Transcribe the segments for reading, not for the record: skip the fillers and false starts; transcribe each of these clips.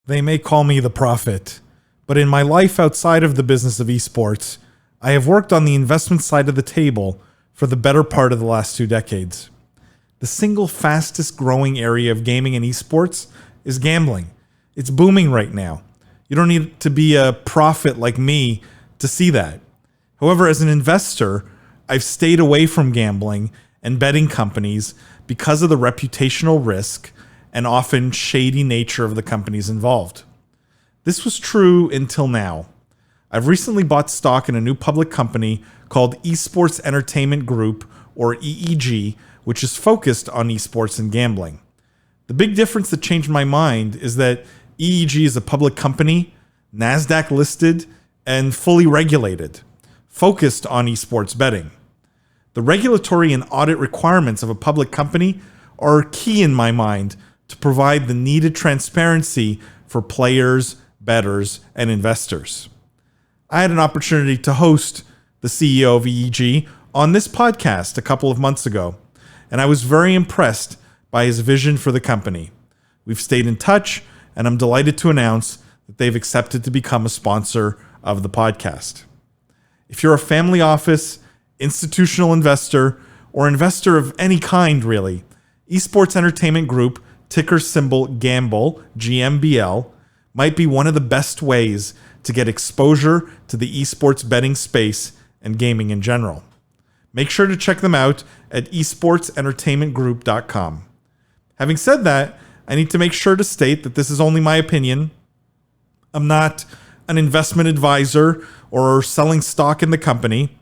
They may call me the prophet, but in my life outside of the business of esports, I have worked on the investment side of the table for the better part of the last 2 decades. The single fastest growing area of gaming and esports is gambling. It's booming right now. You don't need to be a prophet like me to see that. However, as an investor, I've stayed away from gambling and betting companies because of the reputational risk and often shady nature of the companies involved. This was true until now. I've recently bought stock in a new public company called Esports Entertainment Group, or EEG, which is focused on esports and gambling. The big difference that changed my mind is that EEG is a public company, NASDAQ listed, and fully regulated, focused on esports betting. The regulatory and audit requirements of a public company are key in my mind to provide the needed transparency for players, bettors, and investors. I had an opportunity to host the CEO of EEG on this podcast a couple of months ago, and I was very impressed by his vision for the company. We've stayed in touch, and I'm delighted to announce that they've accepted to become a sponsor of the podcast. If you're a family office, institutional investor, or investor of any kind, really, Esports Entertainment Group, ticker symbol GAMBLE, GMBL, might be one of the best ways to get exposure to the esports betting space and gaming in general. Make sure to check them out at esportsentertainmentgroup.com. Having said that, I need to make sure to state that this is only my opinion. I'm not an investment advisor or selling stock in the company.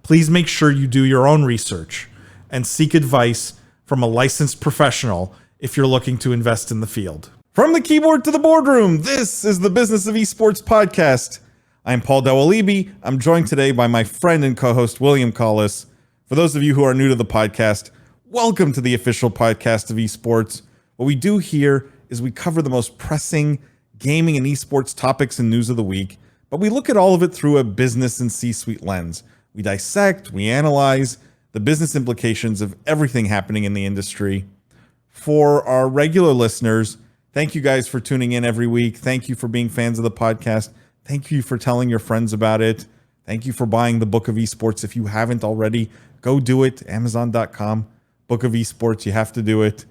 Please make sure you do your own research and seek advice from a licensed professional if you're looking to invest in the field. From the keyboard to the boardroom, this is the Business of Esports podcast. I'm Paul Dawalibi. I'm joined today by my friend and co-host, William Collis. For those of you who are new to the podcast, welcome to the official podcast of esports. What we do here is we cover the most pressing gaming and esports topics and news of the week, but we look at all of it through a business and C-suite lens. We dissect, we analyze the business implications of everything happening in the industry. For our regular listeners, thank you guys for tuning in every week. Thank you for being fans of the podcast. Thank you for telling your friends about it. Thank you for buying the Book of Esports. If you haven't already, go do it. Amazon.com, Book of Esports. You have to do it.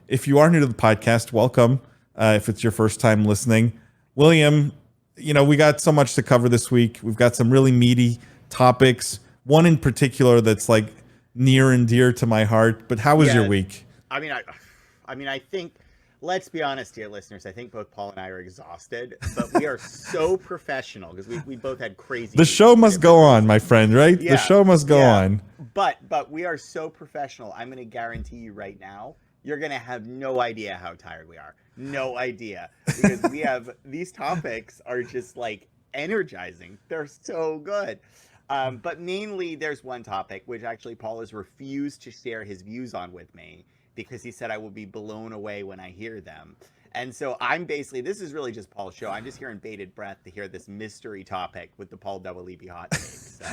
If you are new to the podcast, welcome. If it's your first time listening. William, we got so much to cover this week. We've got some really meaty topics. One in particular that's like near and dear to my heart. But how was your week? I think, let's be honest here, listeners. I think both Paul and I are exhausted, but we are so professional because we both had crazy. The show must go on, my friend, right? Yeah, the show must go on. But we are so professional. I'm going to guarantee you right now, you're going to have no idea how tired we are. No idea. Because we have, these topics are just like energizing. They're so good. But mainly there's one topic which actually Paul has refused to share his views on with me, because he said I will be blown away when I hear them. And so I'm basically, this is really just Paul's show. I'm just hearing bated breath to hear this mystery topic with the Paul Dawalibi hot take. So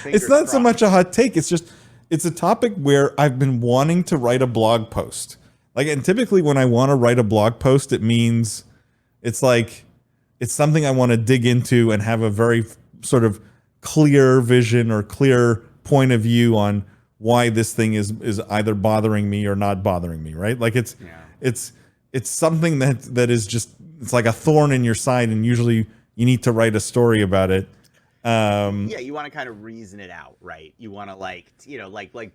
it's not so much a hot take. It's a topic where I've been wanting to write a blog post. And typically when I want to write a blog post, it means it's something I want to dig into and have a very sort of clear vision or clear point of view on why this thing is either bothering me or not bothering me, right? It's something that is just, it's like a thorn in your side, and usually you need to write a story about it. You want to kind of reason it out, right? You want to like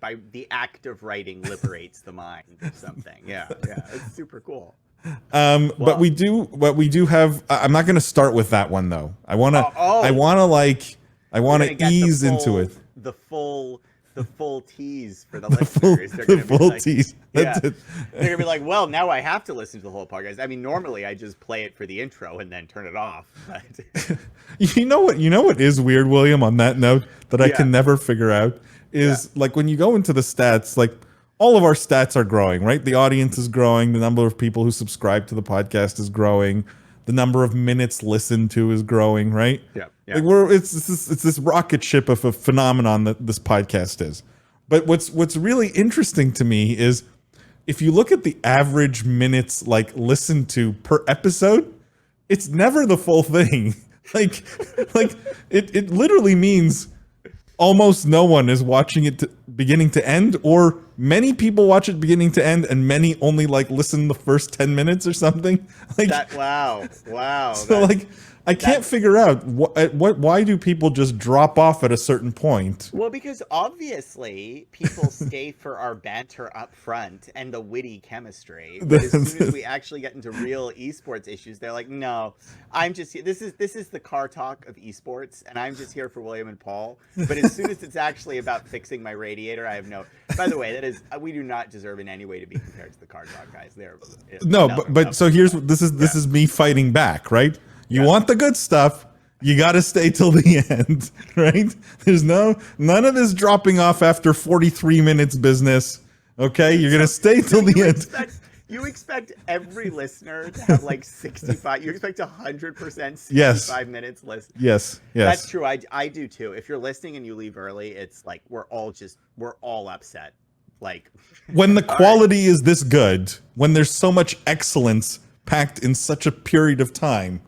by the act of writing liberates the mind or something. Yeah, it's super cool. But we do have. I'm not going to start with that one though. I want to ease into it. The full tease for the listeners. The full tease. Yeah. They're going to be like, well, now I have to listen to the whole podcast. I mean, normally I just play it for the intro and then turn it off. But You know what is weird, William, on that note, that I can never figure out is when you go into the stats, all of our stats are growing, right? The audience is growing. The number of people who subscribe to the podcast is growing. the number of minutes listened to is growing, right? Yeah. Like it's this rocket ship of a phenomenon that this podcast is. But what's really interesting to me is if you look at the average minutes like listened to per episode, it's never the full thing. like it literally means almost no one is watching it beginning to end, or many people watch it beginning to end and many only like listen the first 10 minutes or something. Like that. Wow. So like I can't figure out why do people just drop off at a certain point? Well, because obviously people stay for our banter up front and the witty chemistry. But as soon as we actually get into real esports issues, they're like, "No, I'm just this is the car talk of esports, and I'm just here for William and Paul." But as soon as it's actually about fixing my radiator, I have no. By the way, we do not deserve in any way to be compared to the car talk guys. So here's what this is me fighting back, right? You want the good stuff, you got to stay till the end, right? There's none of this dropping off after 43 minutes business. Okay, you're gonna stay till the end. You expect every listener to have like 65. You expect 100% 65 minutes listen. Yes. That's true. I do too. If you're listening and you leave early, it's like we're all upset. Like when the quality is this good, when there's so much excellence packed in such a period of time.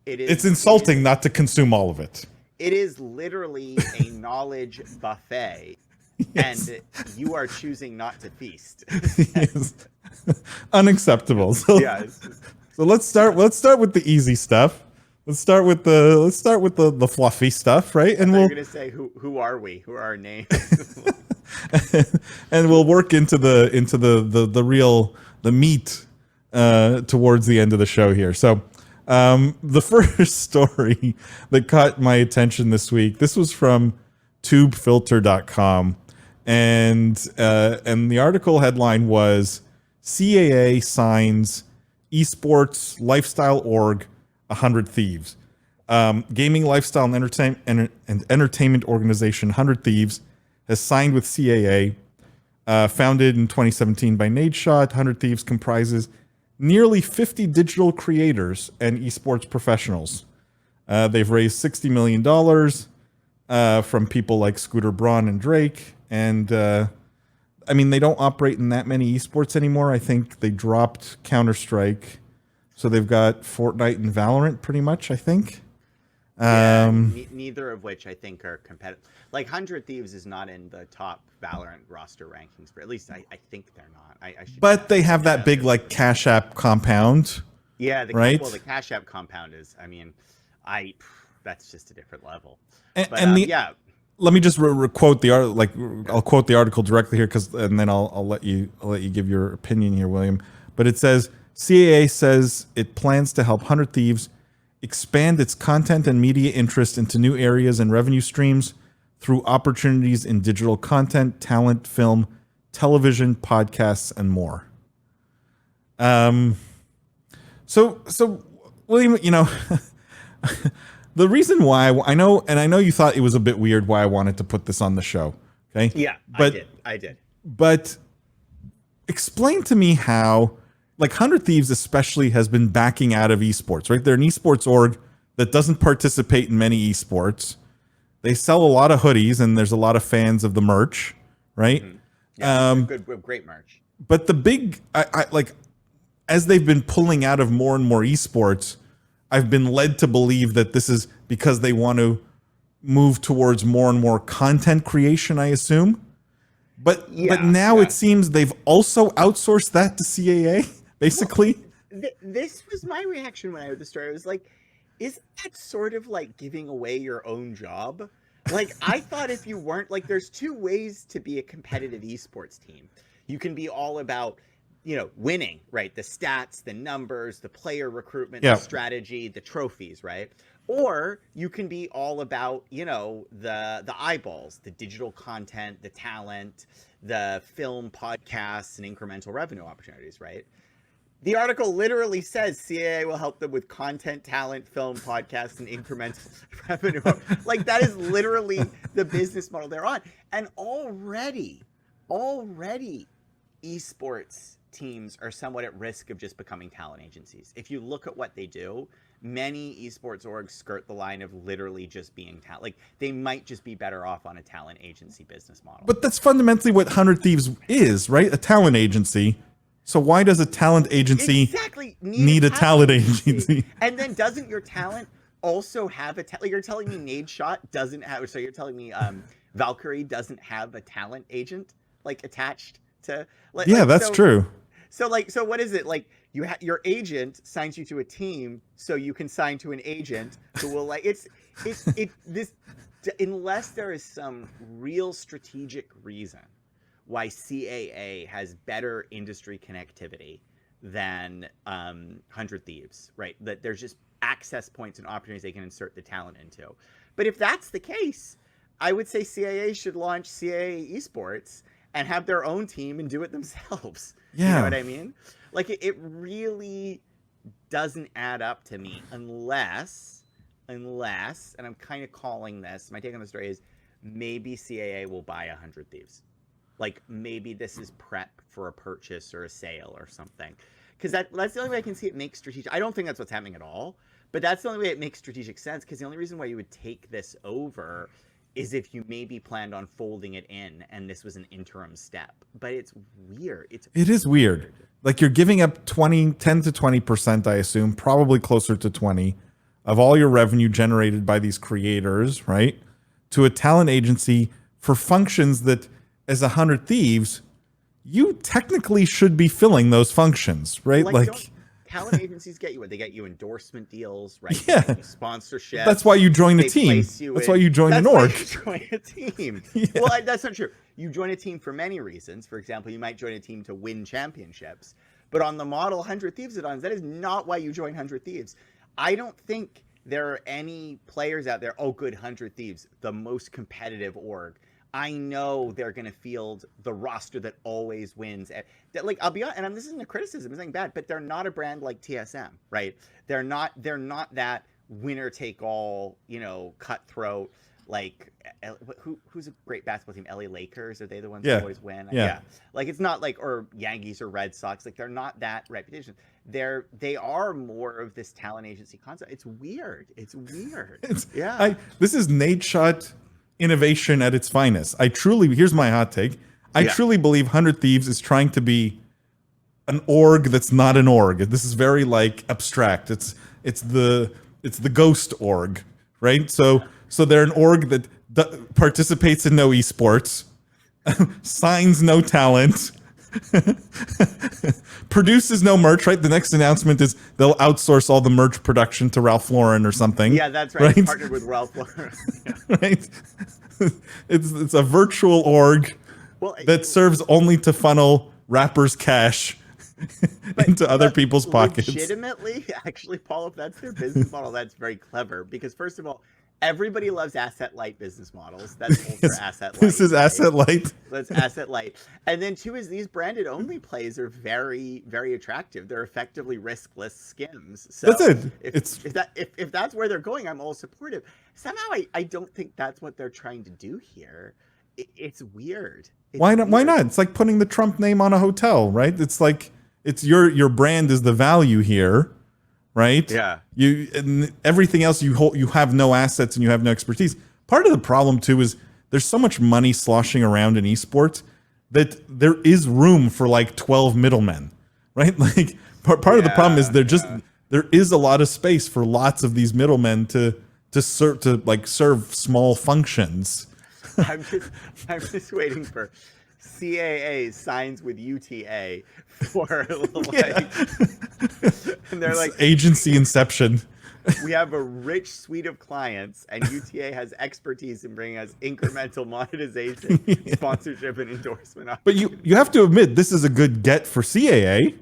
It's insulting not to consume all of it. It is literally a knowledge buffet, and you are choosing not to feast. Yes. Unacceptable. So let's start with the easy stuff. Let's start with the fluffy stuff, right? And we're gonna say who are we? Who are our names? And we'll work into the real meat towards the end of the show here. So. The first story that caught my attention this week, this was from tubefilter.com, and the article headline was CAA signs Esports Lifestyle Org 100 Thieves. Gaming Lifestyle and Entertainment Organization 100 Thieves has signed with CAA, founded in 2017 by Nadeshot. 100 Thieves comprises nearly 50 digital creators and esports professionals. They've raised $60 million from people like Scooter Braun and Drake. And I mean, they don't operate in that many esports anymore. I think they dropped Counter-Strike. So they've got Fortnite and Valorant pretty much, I think. Neither of which I think are competitive. Like 100 Thieves is not in the top Valorant roster rankings, but at least I think they're not. But they have that big like Cash App compound. Yeah, right. Well, the Cash App compound is. I mean, that's just a different level. Let me just quote the article. Like I'll quote the article directly here, and then I'll let you give your opinion here, William. But it says CAA says it plans to help 100 Thieves expand its content and media interest into new areas and revenue streams through opportunities in digital content, talent, film, television, podcasts, and more. So William, the reason why I know you thought it was a bit weird why I wanted to put this on the show. Okay. Yeah, I did. But explain to me how, like 100 Thieves especially has been backing out of esports, right? They're an esports org that doesn't participate in many esports. They sell a lot of hoodies and there's a lot of fans of the merch, right? Mm-hmm. Yeah, great merch. But the big, I like, as they've been pulling out of more and more esports, I've been led to believe that this is because they want to move towards more and more content creation, I assume. But now it seems they've also outsourced that to CAA, basically. Well, this was my reaction when I heard the story. I was like, is that sort of like giving away your own job? Like, I thought if you weren't, like, there's two ways to be a competitive esports team. You can be all about, winning, right? The stats, the numbers, the player recruitment, the strategy, the trophies, right? Or you can be all about, the eyeballs, the digital content, the talent, the film, podcasts, and incremental revenue opportunities, right? The article literally says CAA will help them with content, talent, film, podcasts, and incremental revenue. Like, that is literally the business model they're on. And already, esports teams are somewhat at risk of just becoming talent agencies. If you look at what they do, many esports orgs skirt the line of literally just being talent. Like, they might just be better off on a talent agency business model. But that's fundamentally what 100 Thieves is, right? A talent agency. So why does a talent agency exactly need a talent agency? And then doesn't your talent also have a like, you're telling me Nade Shot doesn't have, so you're telling me Valkyrie doesn't have a talent agent like attached to yeah, that's true. So what is it? Like, your agent signs you to a team so you can sign to an agent who will, like, it's this, unless there is some real strategic reason why CAA has better industry connectivity than 100 Thieves, right? That there's just access points and opportunities they can insert the talent into. But if that's the case, I would say CAA should launch CAA Esports and have their own team and do it themselves. Yeah. You know what I mean? Like, it really doesn't add up to me unless, and I'm kind of calling this, my take on the story is maybe CAA will buy 100 Thieves. Like, maybe this is prep for a purchase or a sale or something. Because that's the only way I can see it make strategic. I don't think that's what's happening at all, but that's the only way it makes strategic sense, because the only reason why you would take this over is if you maybe planned on folding it in and this was an interim step. But it's weird. It is weird. Like, you're giving up 10 to 20%, I assume, probably closer to 20, of all your revenue generated by these creators, right, to a talent agency for functions that, as 100 Thieves, you technically should be filling those functions, right? Like talent agencies get you what? They get you endorsement deals, right? Yeah. Sponsorship. That's why you join a team. That's why you join an org. You join a team. Yeah. Well, that's not true. You join a team for many reasons. For example, you might join a team to win championships. But on the model 100 Thieves is on, that is not why you join 100 Thieves. I don't think there are any players out there, oh, good, 100 Thieves, the most competitive org. I know they're going to field the roster that always wins. Like, I'll be honest, and this isn't a criticism, it's nothing bad, but they're not a brand like TSM, right? They're not that winner take all, cutthroat. Like, who's a great basketball team? LA Lakers? Are they the ones who always win? Yeah. Like, it's not like, or Yankees or Red Sox. Like, they're not that reputation. They are more of this talent agency concept. It's weird. This is Nade Shot innovation at its finest. Here's my hot take. I truly believe 100 Thieves is trying to be an org that's not an org. This is very, like, abstract. It's the ghost org, right? So they're an org that participates in no esports, signs no talent, produces no merch, right? The next announcement is they'll outsource all the merch production to Ralph Lauren or something. Yeah, that's right. Right? Partnered with Ralph Lauren. Right? It's a virtual org that serves only to funnel rappers' cash into other people's pockets. Legitimately, actually, Paul, if that's their business model, that's very clever. Because first of all, everybody loves asset-light business models. That's ultra asset-light. This is asset-light. That's asset-light. And then two is these branded-only plays are very, very attractive. They're effectively riskless skims. So that's it. If that's where they're going, I'm all supportive. Somehow, I don't think that's what they're trying to do here. It's weird. Why not? Why not? It's like putting the Trump name on a hotel, right? It's like it's your brand is the value here. Right? Yeah. And everything else you have no assets and you have no expertise. Part of the problem too is there's so much money sloshing around in esports that there is room for like 12 middlemen, right? Like part of the problem is there is a lot of space for lots of these middlemen to serve small functions. I'm just waiting for CAA signs with UTA for and they're like agency inception. We have a rich suite of clients, and UTA has expertise in bringing us incremental monetization, sponsorship, and endorsement. But you have to admit this is a good get for CAA,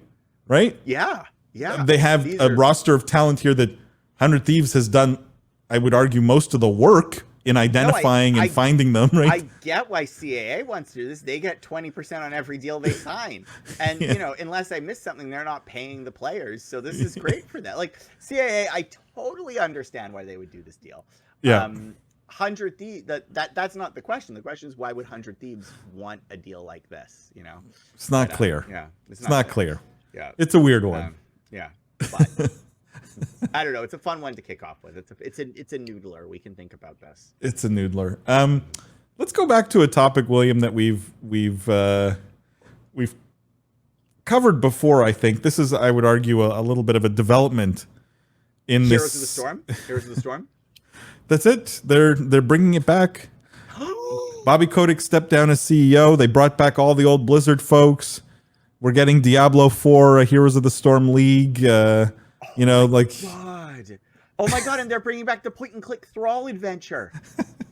right? Yeah. They have roster of talent here that 100 Thieves has done, I would argue, most of the work in identifying and finding them, right? I get why CAA wants to do this. They get 20% on every deal they sign. And, unless I miss something, they're not paying the players. So this is great for that. Like, CAA, I totally understand why they would do this deal. Yeah. 100 Thieves, that's not the question. The question is, why would 100 Thieves want a deal like this? You know, It's not clear. Yeah, it's not clear. Yeah, it's a weird one. Yeah, but I don't know. It's a fun one to kick off with. It's a noodler. We can think about this. It's a noodler. Let's go back to a topic, William, that we've covered before. I think this is, I would argue, a little bit of a development in Heroes this. of the Storm. Heroes of the Storm. That's it. They're bringing it back. Bobby Kotick stepped down as CEO. They brought back all the old Blizzard folks. We're getting Diablo 4, Heroes of the Storm League. God. Oh my God! And they're bringing back the point-and-click Thrall adventure.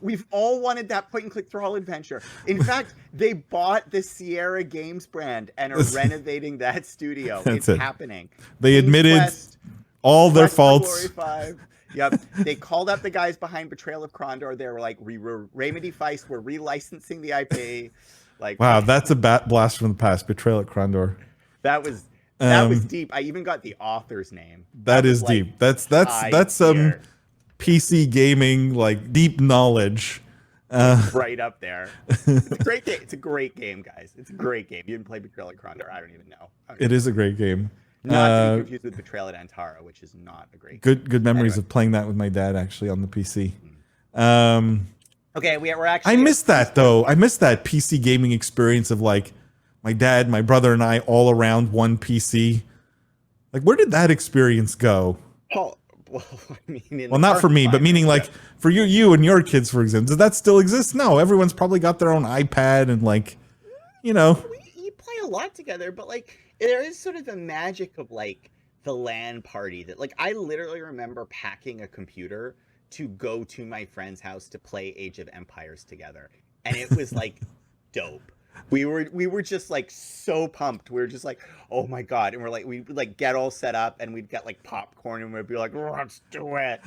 We've all wanted that point-and-click Thrall adventure. In fact, they bought the Sierra Games brand and are renovating that studio. It's happening. They admitted all their faults. Yep. They called up the guys behind Betrayal of Krondor. They were like, Remedy Feist, we're relicensing the IP. Like, wow, that's a blast from the past. Betrayal of Krondor. That was deep. I even got the author's name. That is deep. That's some PC gaming, like, deep knowledge. Right up there. It's a great game. It's a great game, guys. It's a great game. You didn't play Betrayal at Krondor. I don't even know. It is a great game. Not to be confused with Betrayal at Antara, which is not a great game. Good memories of playing that with my dad, actually, on the PC. Okay, we're actually... I miss that, though. I miss that PC gaming experience of, like, my dad, my brother, and I all around one PC. Like, where did that experience go? Well, I mean... not for me, but meaning, like, for you and your kids, for example. Does that still exist? No, everyone's probably got their own iPad and, like, you know... You play a lot together, but, like, there is sort of the magic of, like, the LAN party that, like, I literally remember packing a computer to go to my friend's house to play Age of Empires together. And it was, like, dope. We were just, like, so pumped. We were just like, oh my God. And we would, like, get all set up and we'd get, like, popcorn and we'd be like, let's do it.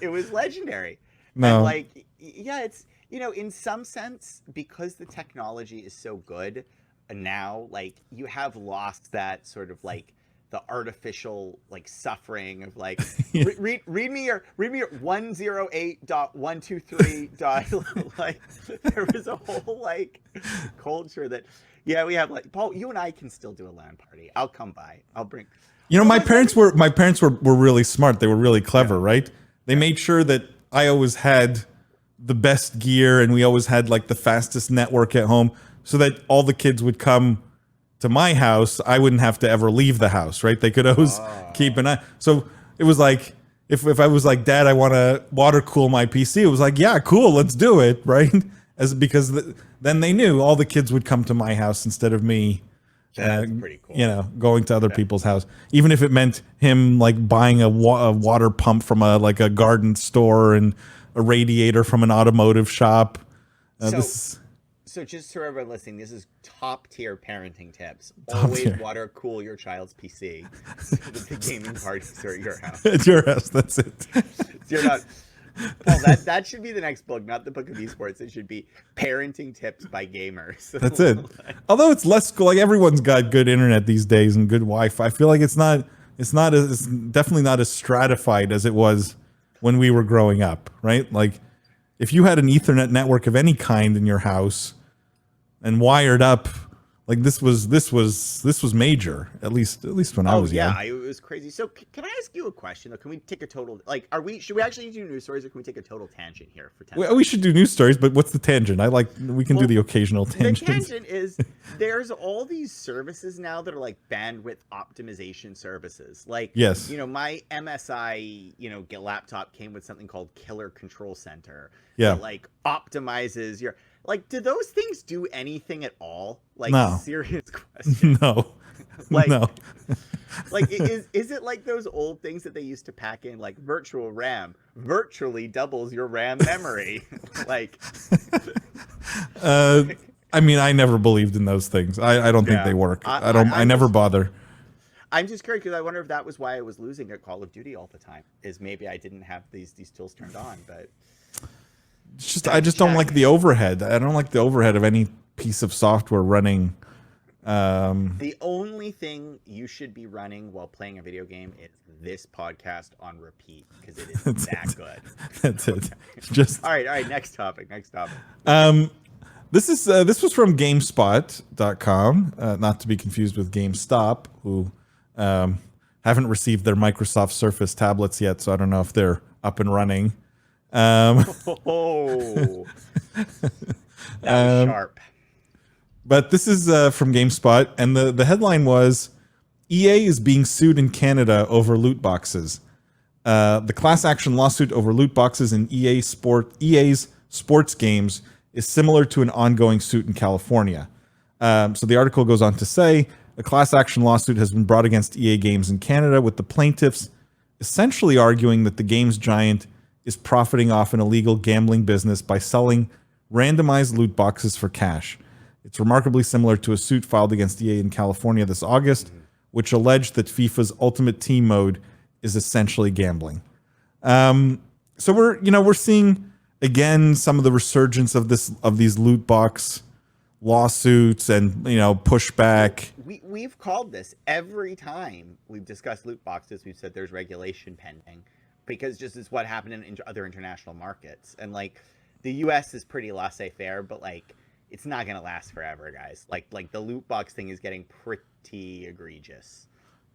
It was legendary. No. And, like, yeah, it's, you know, in some sense, because the technology is so good now, like, you have lost that sort of, like, the artificial, like, suffering of, like, read me your 108.123. Like, there was a whole, like, culture that, yeah, we have, like, Paul, you and I can still do a LAN party. I'll come by. I'll bring. You know, my parents were really smart. They were really clever, right? They made sure that I always had the best gear and we always had, like, the fastest network at home, so that all the kids would come to my house. I wouldn't have to ever leave the house, right? They could always keep an eye. So it was like, if I was like, Dad, I want to water cool my PC, it was like, yeah, cool, let's do it, right? Because then they knew all the kids would come to my house instead of me, That's pretty cool. you know, going to other people's house. Even if it meant him, like, buying a water pump from a garden store and a radiator from an automotive shop. So just for everyone listening, this is top tier parenting tips. Always water cool your child's PC so that the gaming parties are at your house. At your house, that's it. So you're not... Paul, that should be the next book, not the book of esports. It should be parenting tips by gamers. That's it. Although it's less cool, like, everyone's got good internet these days and good Wi-Fi. I feel like it's definitely not as stratified as it was when we were growing up, right? Like, if you had an Ethernet network of any kind in your house and wired up, like, this was major, at least when I was young. Yeah, it was crazy. So can I ask you a question though? Can we take a total, like, should we actually do news stories, or can we take a total tangent here for 10 we should do news stories, but what's the tangent? We can do the occasional tangent. The tangent is, there's all these services now that are like bandwidth optimization services. Like, yes, you know, my MSI, you know, laptop came with something called Killer Control Center. Yeah. That, like, optimizes your, like, do those things do anything at all? Like, no. Serious question. No. Like, no. Like, is it like those old things that they used to pack in, like, virtual RAM virtually doubles your RAM memory? Like, I mean, I never believed in those things. I don't think they work. I never bother. I'm just curious because I wonder if that was why I was losing at Call of Duty all the time. Is maybe I didn't have these tools turned on, but it's just I just don't like the overhead. I don't like the overhead of any piece of software running The only thing you should be running while playing a video game is this podcast on repeat because it is That's that it. good. That's it. Okay. Just All right. Next topic. this was from GameSpot.com, not to be confused with GameStop, who haven't received their Microsoft Surface tablets yet, so I don't know if they're up and running. Oh, that was sharp. But this is from GameSpot, and the headline was EA is being sued in Canada over loot boxes. The class action lawsuit over loot boxes in EA's sports games is similar to an ongoing suit in California. So the article goes on to say a class action lawsuit has been brought against EA Games in Canada, with the plaintiffs essentially arguing that the games giant is profiting off an illegal gambling business by selling randomized loot boxes for cash. It's remarkably similar to a suit filed against EA in California this August, which alleged that FIFA's Ultimate Team mode is essentially gambling. So we're seeing again some of the resurgence of these loot box lawsuits and pushback. We've called this every time we've discussed loot boxes. We've said there's regulation pending because just is what happened in other international markets, and like the U.S. is pretty laissez-faire, but like it's not gonna last forever, guys. Like the loot box thing is getting pretty egregious.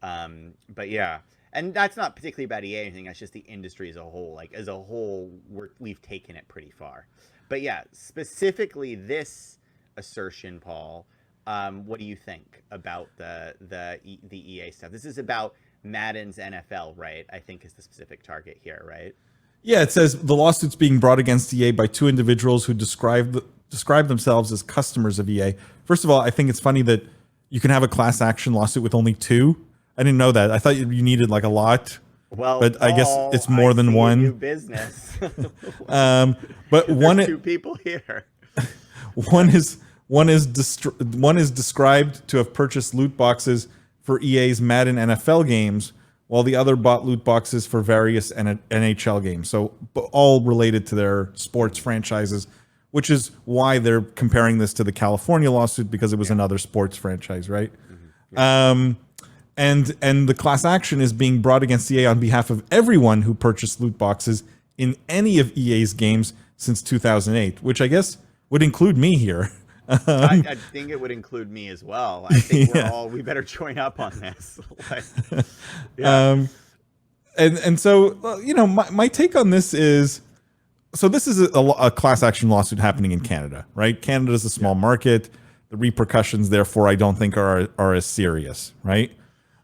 But yeah. And that's not particularly about EA or anything. That's just the industry as a whole. Like as a whole, we've taken it pretty far. But yeah, specifically this assertion, Paul. What do you think about the EA stuff? This is about Madden's NFL, right? I think is the specific target here, right? Yeah, it says the lawsuit's being brought against EA by two individuals who describe themselves as customers of EA. First of all, I think it's funny that you can have a class action lawsuit with only two. I didn't know that. I thought you needed like a lot. Well, but I guess it's more than one. New business. But there's two people here. One is described to have purchased loot boxes for EA's Madden NFL games, while the other bought loot boxes for various NHL games. So all related to their sports franchises, which is why they're comparing this to the California lawsuit because it was another sports franchise, right? Mm-hmm. Yeah. And the class action is being brought against EA on behalf of everyone who purchased loot boxes in any of EA's games since 2008, which I guess would include me here. I think it would include me as well. I think we better join up on this. Yeah. And so, my take on this is, so this is a class action lawsuit happening in Canada, right? Canada is a small market. The repercussions, therefore, I don't think are as serious, right?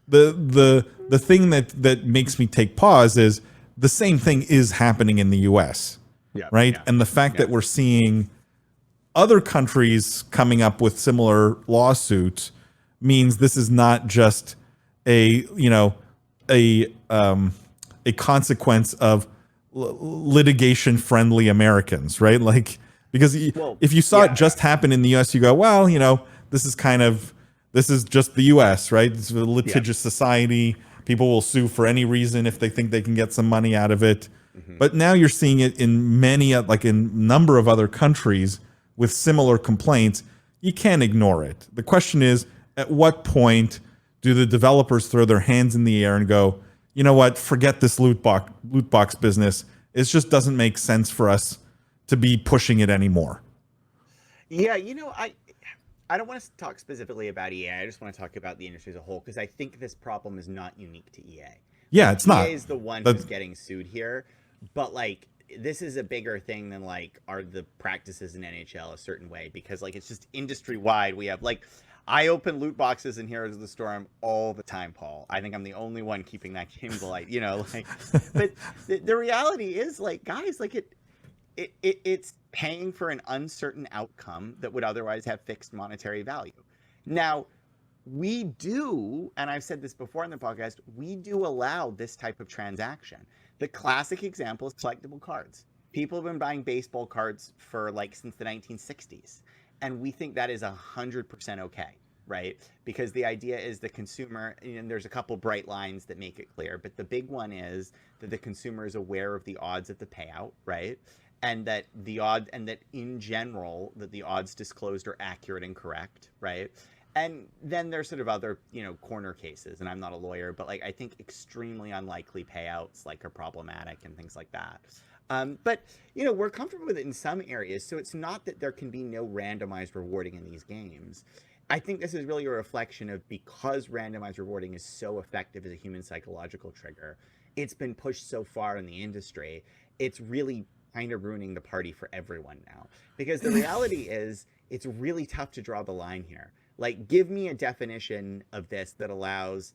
The thing that makes me take pause is the same thing is happening in the US, right? Yeah. And the fact that we're seeing other countries coming up with similar lawsuits means this is not just a consequence of litigation friendly Americans, right? Like, because if you saw it just happen in the US, you go, well, this is just the US, right? It's a litigious society. People will sue for any reason if they think they can get some money out of it. Mm-hmm. But now you're seeing it in in a number of other countries with similar complaints. You can't ignore it. The question is, at what point do the developers throw their hands in the air and go, you know what, forget this loot box business. It just doesn't make sense for us to be pushing it anymore. Yeah, I don't want to talk specifically about EA. I just want to talk about the industry as a whole because I think this problem is not unique to EA. Yeah, it's not. EA is the one who's getting sued here, but like this is a bigger thing than like are the practices in NHL a certain way because like it's just industry wide. We have like I open loot boxes in Heroes of the Storm all the time, Paul. I think I'm the only one keeping that game alight, But the reality is like guys, like it's paying for an uncertain outcome that would otherwise have fixed monetary value. Now, we do, and I've said this before in the podcast, we do allow this type of transaction. The classic example is collectible cards. People have been buying baseball cards for since the 1960s, and we think that is 100% okay, right? Because the idea is the consumer, and there's a couple bright lines that make it clear, but the big one is that the consumer is aware of the odds at the payout, right? And that in general, that the odds disclosed are accurate and correct, right? And then there's sort of other, corner cases, and I'm not a lawyer, but like I think extremely unlikely payouts like are problematic and things like that. But we're comfortable with it in some areas, so it's not that there can be no randomized rewarding in these games. I think this is really a reflection of, because randomized rewarding is so effective as a human psychological trigger, it's been pushed so far in the industry, it's really kind of ruining the party for everyone now. Because the reality is, it's really tough to draw the line here. Like, give me a definition of this that allows,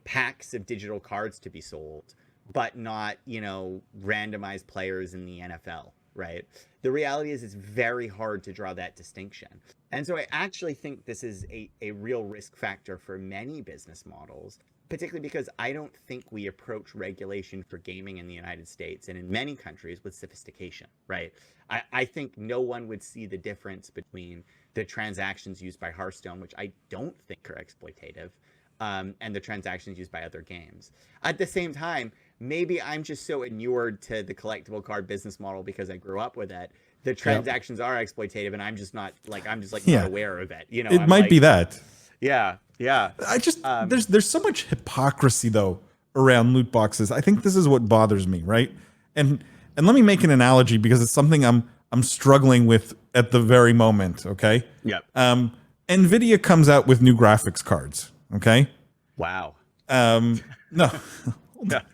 packs of digital cards to be sold, but not, randomized players in the NFL, right? The reality is, it's very hard to draw that distinction. And so I actually think this is a real risk factor for many business models, particularly because I don't think we approach regulation for gaming in the United States and in many countries with sophistication, right? I think no one would see the difference between the transactions used by Hearthstone, which I don't think are exploitative, and the transactions used by other games. At the same time, maybe I'm just so inured to the collectible card business model because I grew up with it. The transactions are exploitative, and I'm just not not aware of it. It might be that. Yeah. I just there's so much hypocrisy though around loot boxes. I think this is what bothers me, right? And let me make an analogy because it's something I'm struggling with at the very moment. Okay. Yep. Nvidia comes out with new graphics cards. Okay. Wow. No.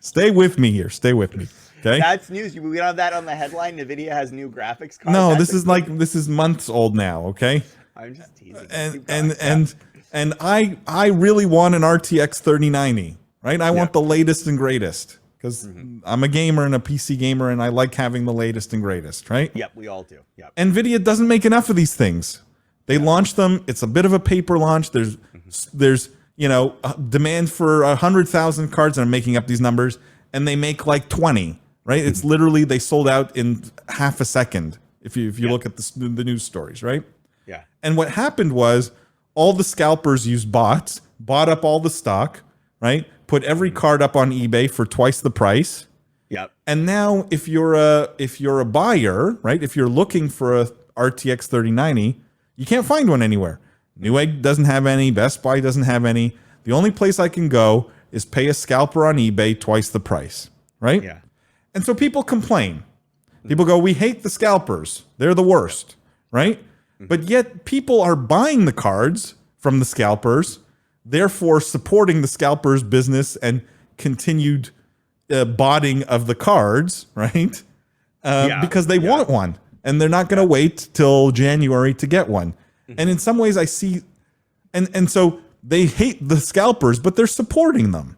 Stay with me here. Stay with me. Okay. That's news. We have that on the headline. Nvidia has new graphics cards. No, this is months old now. Okay. I'm just teasing. And I really want an RTX 3090, right? I want the latest and greatest because I'm a gamer and a PC gamer, and I like having the latest and greatest, right? Yep, we all do. Yep. Nvidia doesn't make enough of these things. They launch them. It's a bit of a paper launch. There's demand for 100,000 cards, and I'm making up these numbers, and they make like 20, right? It's literally they sold out in half a second. If you look at the news stories, right? Yeah. And what happened was all the scalpers used bots, bought up all the stock, right? Put every card up on eBay for twice the price. Yep. And now if you're a buyer, right? If you're looking for a RTX 3090, you can't find one anywhere. Newegg doesn't have any, Best Buy doesn't have any. The only place I can go is pay a scalper on eBay twice the price, right? Yeah. And so people complain. People go, "We hate the scalpers. They're the worst," right? But yet people are buying the cards from the scalpers, therefore supporting the scalpers' business and continued botting of the cards, right? Because they want one, and they're not going to wait till January to get one. And in some ways I see, and so they hate the scalpers, but they're supporting them,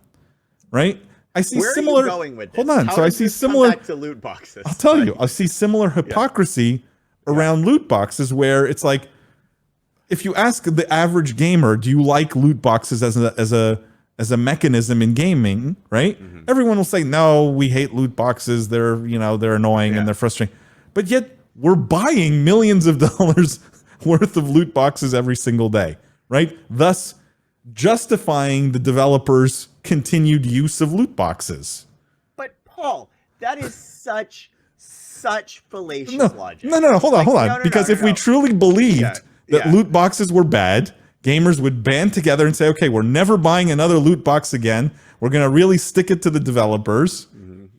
right? I see Where similar. Are you going with this? Hold on. How so I does see this come similar back to loot boxes. I'll tell you. I see similar hypocrisy around loot boxes, where it's like, if you ask the average gamer, do you like loot boxes as a mechanism in gaming, right? Everyone will say, no, we hate loot boxes. They're annoying and they're frustrating. But yet we're buying millions of dollars worth of loot boxes every single day, right? Thus justifying the developers' continued use of loot boxes. But Paul, that is such fallacious logic. No, hold on. Because if we truly believed that loot boxes were bad, gamers would band together and say, okay, we're never buying another loot box again. We're going to really stick it to the developers,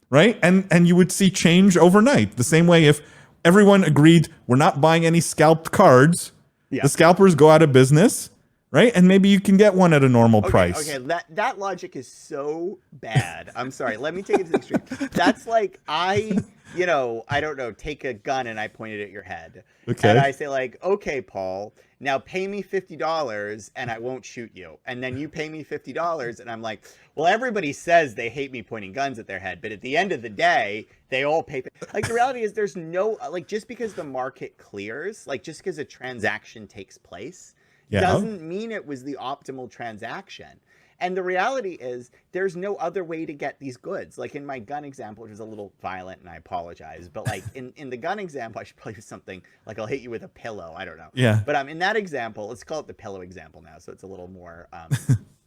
right? And you would see change overnight. The same way if everyone agreed we're not buying any scalped cards, the scalpers go out of business, right? And maybe you can get one at a normal price. Okay, that logic is so bad. I'm sorry. Let me take it to the extreme. That's like I don't know, take a gun and I point it at your head. Okay. And I say like, okay, Paul, now pay me $50 and I won't shoot you. And then you pay me $50 and I'm like, well, everybody says they hate me pointing guns at their head, but at the end of the day, they all pay. Like the reality is there's no, like just because the market clears, like just because a transaction takes place, doesn't mean it was the optimal transaction. And the reality is there's no other way to get these goods. Like in my gun example, which is a little violent and I apologize, but like in the gun example, I should probably use something like I'll hit you with a pillow. I don't know. Yeah. But in that example, let's call it the pillow example now. So it's a little more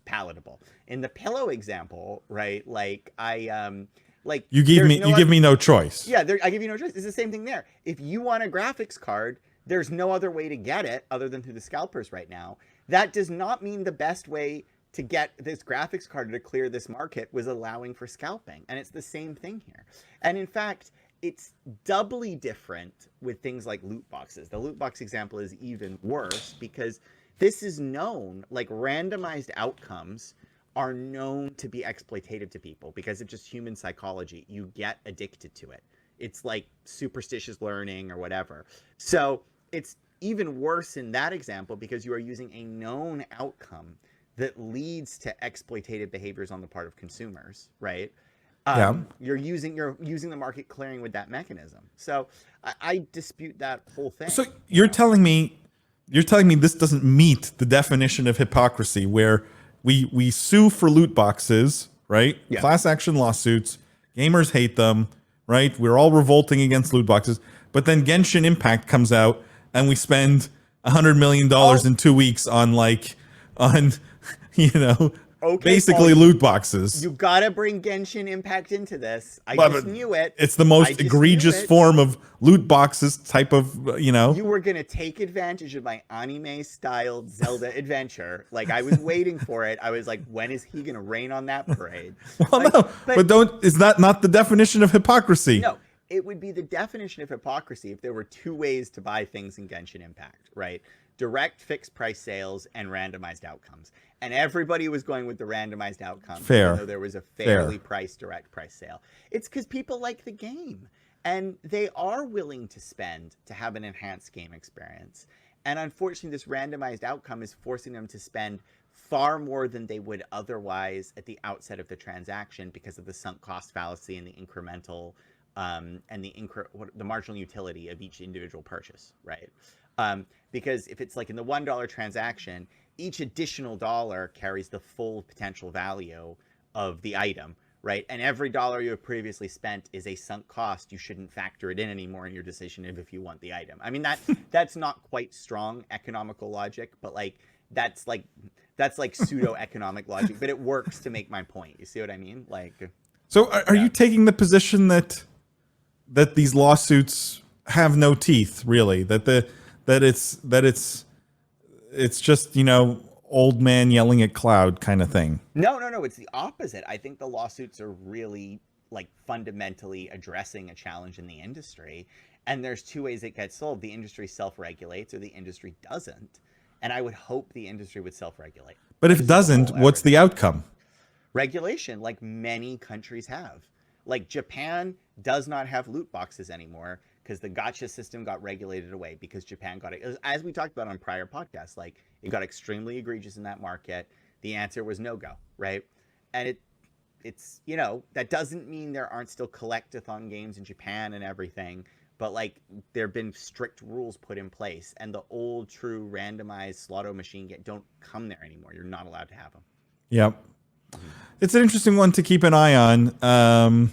palatable. In the pillow example, right? Like you give me no choice. Yeah. I give you no choice. It's the same thing there. If you want a graphics card, there's no other way to get it other than through the scalpers right now. That does not mean the best way to get this graphics card to clear this market was allowing for scalping. And it's the same thing here. And in fact, it's doubly different with things like loot boxes. The loot box example is even worse because this is known, like randomized outcomes are known to be exploitative to people because it's just human psychology. You get addicted to it. It's like superstitious learning or whatever. So it's even worse in that example because you are using a known outcome that leads to exploitative behaviors on the part of consumers, right? You're using the market clearing with that mechanism. So I dispute that whole thing. So you're telling me this doesn't meet the definition of hypocrisy, where we sue for loot boxes, right? Yeah. Class action lawsuits, gamers hate them, right? We're all revolting against loot boxes, but then Genshin Impact comes out and we spend $100 million in 2 weeks on basically Paul, loot boxes. You gotta bring Genshin Impact into this. I just knew it. It's the most egregious form of loot boxes type of, You were gonna take advantage of my anime-styled Zelda adventure. Like, I was waiting for it. I was like, when is he gonna rain on that parade? Well, like, no, but is that not the definition of hypocrisy? No. It would be the definition of hypocrisy if there were two ways to buy things in Genshin Impact, right? Direct fixed price sales and randomized outcomes. And everybody was going with the randomized outcomes. Fair. Even though there was a fairly priced direct price sale. It's because people like the game. And they are willing to spend to have an enhanced game experience. And unfortunately, this randomized outcome is forcing them to spend far more than they would otherwise at the outset of the transaction because of the sunk cost fallacy and the incremental and the marginal utility of each individual purchase, right? Because if it's like in the $1 transaction, each additional dollar carries the full potential value of the item, right? And every dollar you have previously spent is a sunk cost. You shouldn't factor it in anymore in your decision of if you want the item. I mean, that's not quite strong economical logic, but that's like pseudo economic logic, but it works to make my point. You see what I mean? So are you taking the position that these lawsuits have no teeth, really? That it's just, old man yelling at cloud kind of thing? No. It's the opposite. I think the lawsuits are really fundamentally addressing a challenge in the industry. And there's two ways it gets solved. The industry self-regulates or the industry doesn't. And I would hope the industry would self-regulate. But if it doesn't, what's the outcome? Regulation, like many countries have. Like Japan does not have loot boxes anymore because the gacha system got regulated away because Japan got it. As we talked about on prior podcasts, it got extremely egregious in that market. The answer was no go, right? And it's that doesn't mean there aren't still collectathon games in Japan and everything, but there have been strict rules put in place, and the old true randomized slotto machine don't come there anymore. You're not allowed to have them. Yep. It's an interesting one to keep an eye on.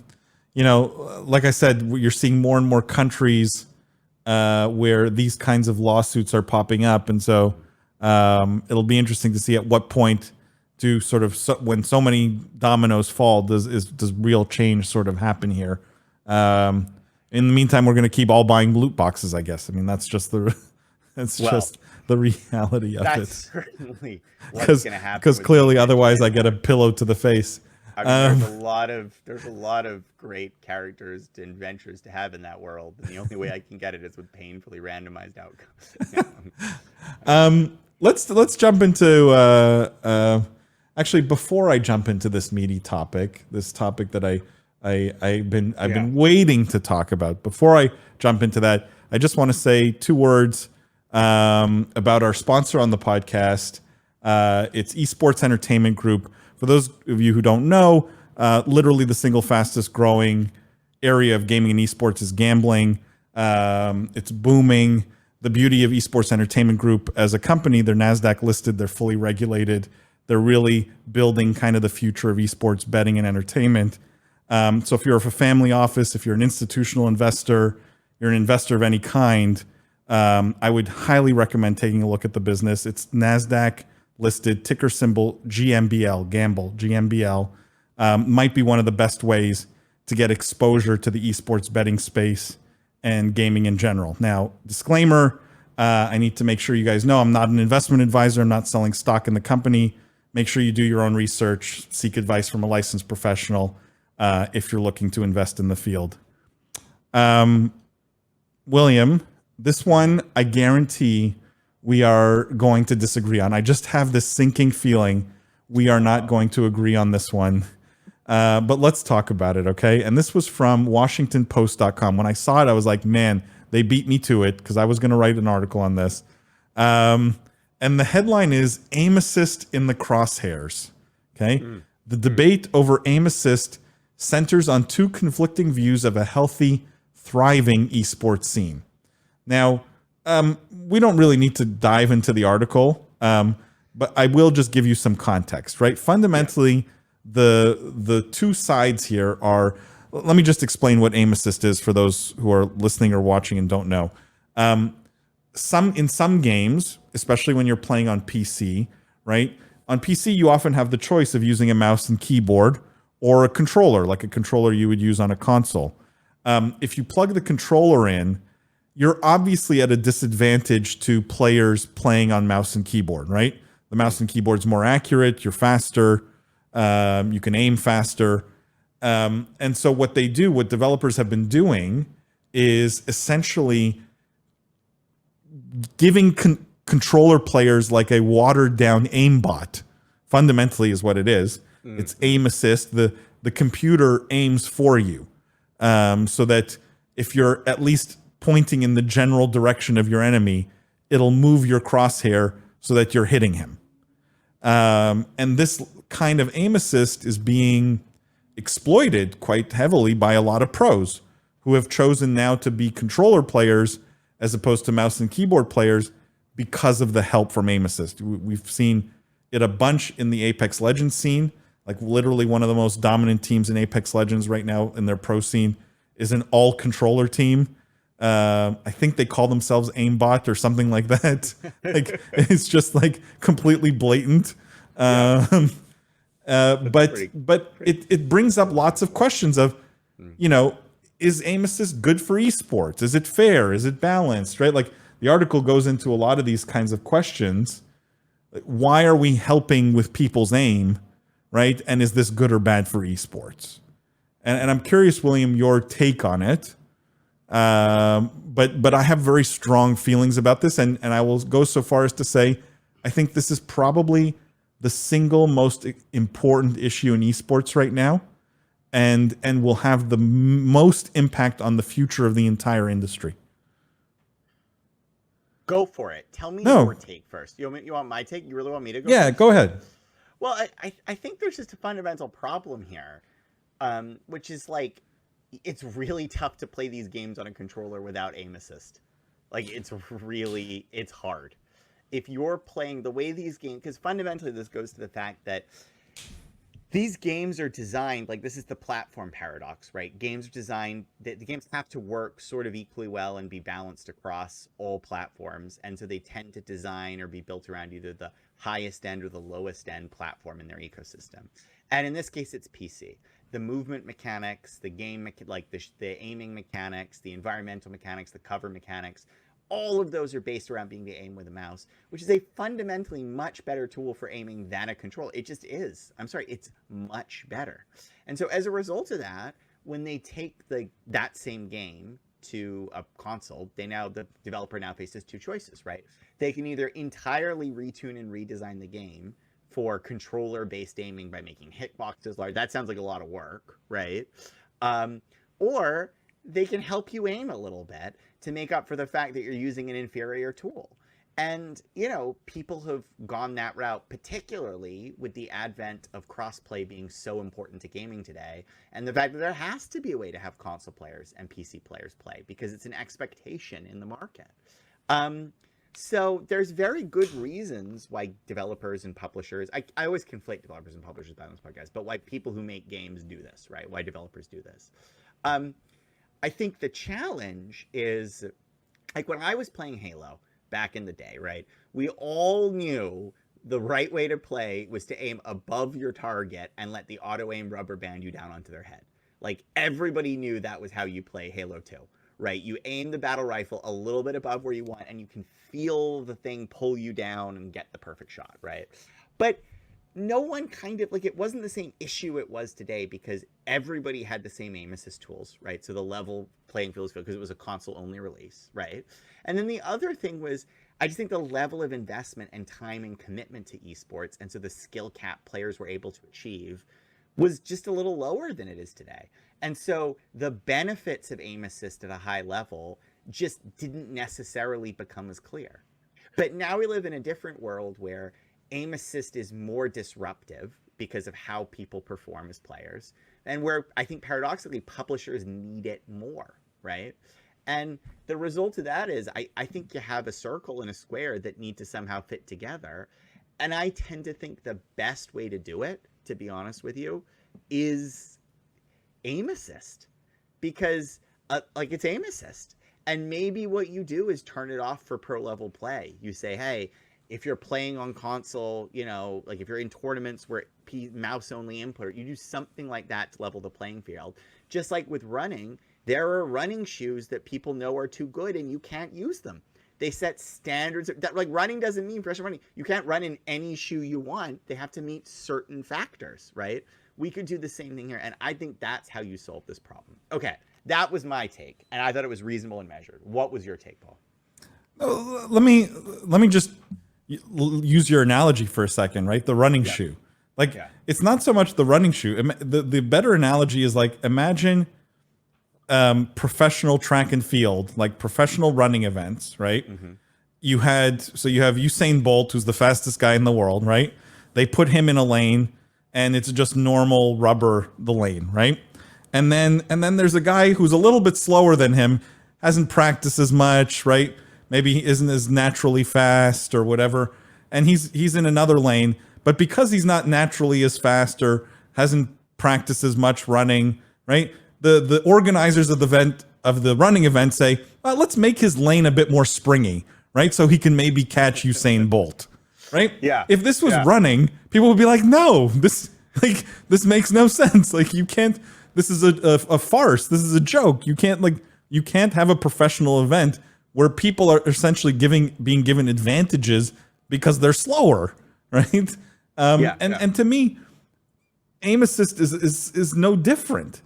Like I said, you're seeing more and more countries where these kinds of lawsuits are popping up. And so it'll be interesting to see at what point do when so many dominoes fall, does real change sort of happen here. In the meantime, we're going to keep all buying loot boxes, I guess. I mean, that's just just the reality of that's it. That's certainly what's going to happen. Because clearly, otherwise, I get a pillow to the face. I mean, there's a lot of great characters and adventures to have in that world, and the only way I can get it is with painfully randomized outcomes. Let's jump into actually, before I jump into this meaty topic, this topic that I've been waiting to talk about. Before I jump into that, I just want to say 2 words about our sponsor on the podcast. It's Esports Entertainment Group. For those of you who don't know, literally the single fastest growing area of gaming and esports is gambling. It's booming. The beauty of Esports Entertainment Group as a company, they're NASDAQ listed, they're fully regulated. They're really building kind of the future of esports betting and entertainment. So if you're a family office, if you're an institutional investor, you're an investor of any kind, I would highly recommend taking a look at the business. It's NASDAQ listed, ticker symbol GMBL, Gamble, GMBL. Might be one of the best ways to get exposure to the esports betting space and gaming in general. Now, disclaimer, I need to make sure you guys know I'm not an investment advisor. I'm not selling stock in the company. Make sure you do your own research, seek advice from a licensed professional if you're looking to invest in the field. William, this one, I guarantee we are going to disagree on. I just have this sinking feeling we are not going to agree on this one. But let's talk about it, okay? And this was from WashingtonPost.com. When I saw it, I was like, man, they beat me to it because I was going to write an article on this. And the headline is Aim Assist in the Crosshairs, okay? The debate over aim assist centers on two conflicting views of a healthy, thriving esports scene. Now, we don't really need to dive into the article, but I will just give you some context, right? Fundamentally, the two sides here are, let me just explain what aim assist is for those who are listening or watching and don't know. In some games, especially when you're playing on PC, right? On PC, you often have the choice of using a mouse and keyboard or a controller, like a controller you would use on a console. If you plug the controller in, you're obviously at a disadvantage to players playing on mouse and keyboard, right? The mouse and keyboard's more accurate, you're faster, you can aim faster. And so what developers have been doing is essentially giving controller players like a watered down aimbot, fundamentally is what it is. It's aim assist. The computer aims for you, so that if you're at least pointing in the general direction of your enemy, it'll move your crosshair so that you're hitting him. And this kind of aim assist is being exploited quite heavily by a lot of pros who have chosen now to be controller players as opposed to mouse and keyboard players because of the help from aim assist. We've seen it a bunch in the Apex Legends scene. Like literally one of the most dominant teams in Apex Legends right now in their pro scene is an all controller team. I think they call themselves aimbot or something like that. Like it's just like completely blatant. But it brings up lots of questions of, is aim assist good for esports? Is it fair? Is it balanced? Right? Like the article goes into a lot of these kinds of questions. Like, why are we helping with people's aim? Right? And is this good or bad for esports? And I'm curious, William, your take on it. But I have very strong feelings about this, and I will go so far as to say I think this is probably the single most important issue in esports right now, and will have the most impact on the future of the entire industry. Go for it. Tell me your take first. You want my take? You really want me to go? Yeah, first? Go ahead. Well, I think there's just a fundamental problem here, which is like, it's really tough to play these games on a controller without aim assist. Like it's hard. If you're playing the way these games, because fundamentally this goes to the fact that these games are designed, like this is the platform paradox, right? Games are designed, the games have to work sort of equally well and be balanced across all platforms. And so they tend to design or be built around either the highest end or the lowest end platform in their ecosystem. And in this case, it's PC. The movement mechanics, the game, like the aiming mechanics, the environmental mechanics, the cover mechanics, all of those are based around being able to aim with a mouse, which is a fundamentally much better tool for aiming than a controller. It just is. I'm sorry, it's much better. And so as a result of that, when they take that same game to a console, the developer now faces two choices, right? They can either entirely retune and redesign the game for controller-based aiming by making hitboxes large. That sounds like a lot of work, right? Or they can help you aim a little bit to make up for the fact that you're using an inferior tool. And, people have gone that route, particularly with the advent of crossplay being so important to gaming today, and the fact that there has to be a way to have console players and PC players play, because it's an expectation in the market. So there's very good reasons why developers and publishers, I always conflate developers and publishers by this podcast, but why people who make games do this, right? Why developers do this. I think the challenge is, like when I was playing Halo back in the day, right? We all knew the right way to play was to aim above your target and let the auto aim rubber band you down onto their head. Like everybody knew that was how you play Halo 2, right? You aim the battle rifle a little bit above where you want, and you can feel the thing pull you down and get the perfect shot, right? But no one kind of like, it wasn't the same issue it was today because everybody had the same aim assist tools, right? So the level playing field was good because it was a console only release, right? And then the other thing was, I just think the level of investment and time and commitment to esports, and so the skill cap players were able to achieve, was just a little lower than it is today. And so the benefits of aim assist at a high level just didn't necessarily become as clear. But now we live in a different world where aim assist is more disruptive because of how people perform as players, and where I think paradoxically publishers need it more, right? And the result of that is I think you have a circle and a square that need to somehow fit together. And I tend to think the best way to do it, to be honest with you, is aim assist, because like it's aim assist. And maybe what you do is turn it off for pro level play. You say, hey, if you're playing on console, you know, like if you're in tournaments where mouse only input, you do something like that to level the playing field. Just like with running, there are running shoes that people know are too good and you can't use them. They set standards that, like, running doesn't mean professional running. You can't run in any shoe you want. They have to meet certain factors, right? We could do the same thing here. And I think that's how you solve this problem. Okay. That was my take. And I thought it was reasonable and measured. What was your take, Paul? Let me just use your analogy for a second, right? The running shoe. Like, it's not so much the running shoe. The better analogy is, like, imagine professional track and field, like professional running events, right? Mm-hmm. You have Usain Bolt, who's the fastest guy in the world, right? They put him in a lane and it's just normal rubber, the lane, right? And then there's a guy who's a little bit slower than him, hasn't practiced as much, right? Maybe he isn't as naturally fast or whatever. And he's in another lane, but because he's not naturally as fast or hasn't practiced as much running, right? The organizers of the running event say, well, let's make his lane a bit more springy, right? So he can maybe catch Usain Bolt, right? Yeah. If this was running, people would be like, no, this makes no sense. Like, you can't. This is a farce. This is a joke. You can't have a professional event where people are essentially being given advantages because they're slower, right? And to me, aim assist is no different.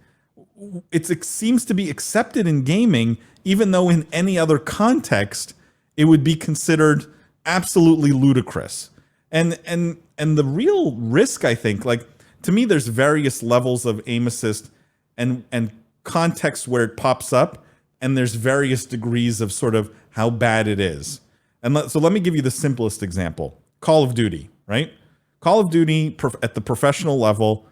It seems to be accepted in gaming, even though in any other context it would be considered absolutely ludicrous. And the real risk, I think, like, to me, there's various levels of aim assist and contexts where it pops up, and there's various degrees of sort of how bad it is. And so let me give you the simplest example: Call of Duty, right? Call of Duty at the professional level.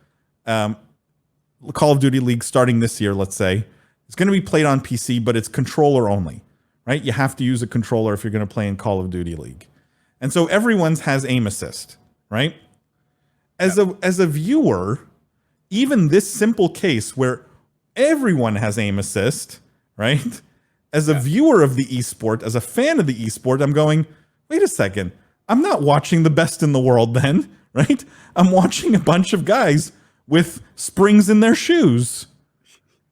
Call of Duty League starting this year, let's say, it's going to be played on PC, but it's controller only, right? You have to use a controller if you're going to play in Call of Duty League. And so everyone's has aim assist, right? As a viewer, even this simple case where everyone has aim assist, right? As a viewer of the esport, as a fan of the esport, I'm going, wait a second, I'm not watching the best in the world then, right? I'm watching a bunch of guys with springs in their shoes,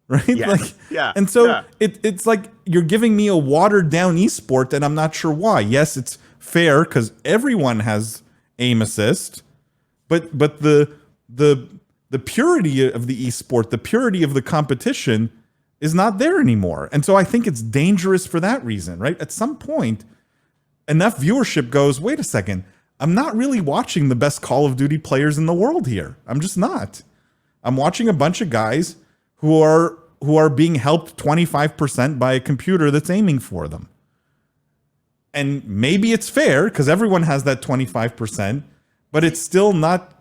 right? And so it's like you're giving me a watered down esport, and I'm not sure why. Yes, it's fair because everyone has aim assist, but the purity of the esport, the purity of the competition is not there anymore. And so I think it's dangerous for that reason, right? At some point, enough viewership goes, wait a second, I'm not really watching the best Call of Duty players in the world here. I'm just not. I'm watching a bunch of guys who are being helped 25% by a computer that's aiming for them. And maybe it's fair because everyone has that 25%, but it's still not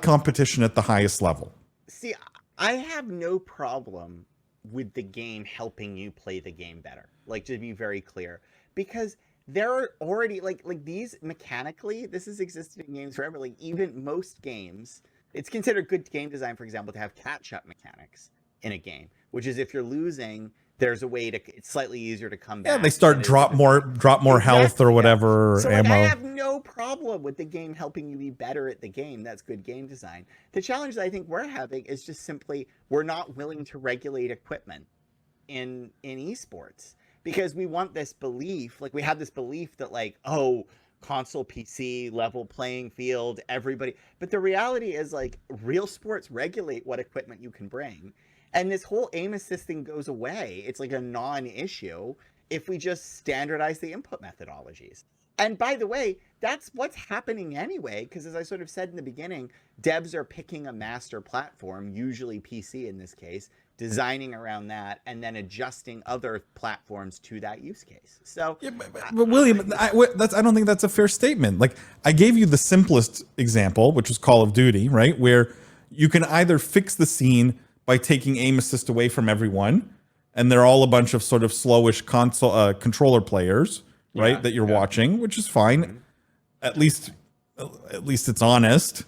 competition at the highest level. See, I have no problem with the game helping you play the game better. Like, to be very clear, because there are already like these mechanically, this has existed in games forever. Like, even most games, it's considered good game design, for example, to have catch-up mechanics in a game, which is if you're losing, there's a way it's slightly easier to come back. Yeah, they start drop more health or whatever. So ammo. I have no problem with the game helping you be better at the game. That's good game design. The challenge that I think we're having is just simply we're not willing to regulate equipment. in esports, because we want this belief, like we have this belief that like, oh, console PC level playing field, everybody. But the reality is like real sports regulate what equipment you can bring. And this whole aim assist thing goes away. It's like a non-issue if we just standardize the input methodologies. And by the way, that's what's happening anyway, because as I sort of said in the beginning, devs are picking a master platform, usually PC in this case, designing around that, and then adjusting other platforms to that use case. So, Yeah, but William, I don't think that's a fair statement. Like, I gave you the simplest example, which was Call of Duty, right? Where you can either fix the scene by taking aim assist away from everyone, and they're all a bunch of sort of slowish console controller players, right? That you're watching, which is fine. Mm-hmm. At least it's honest.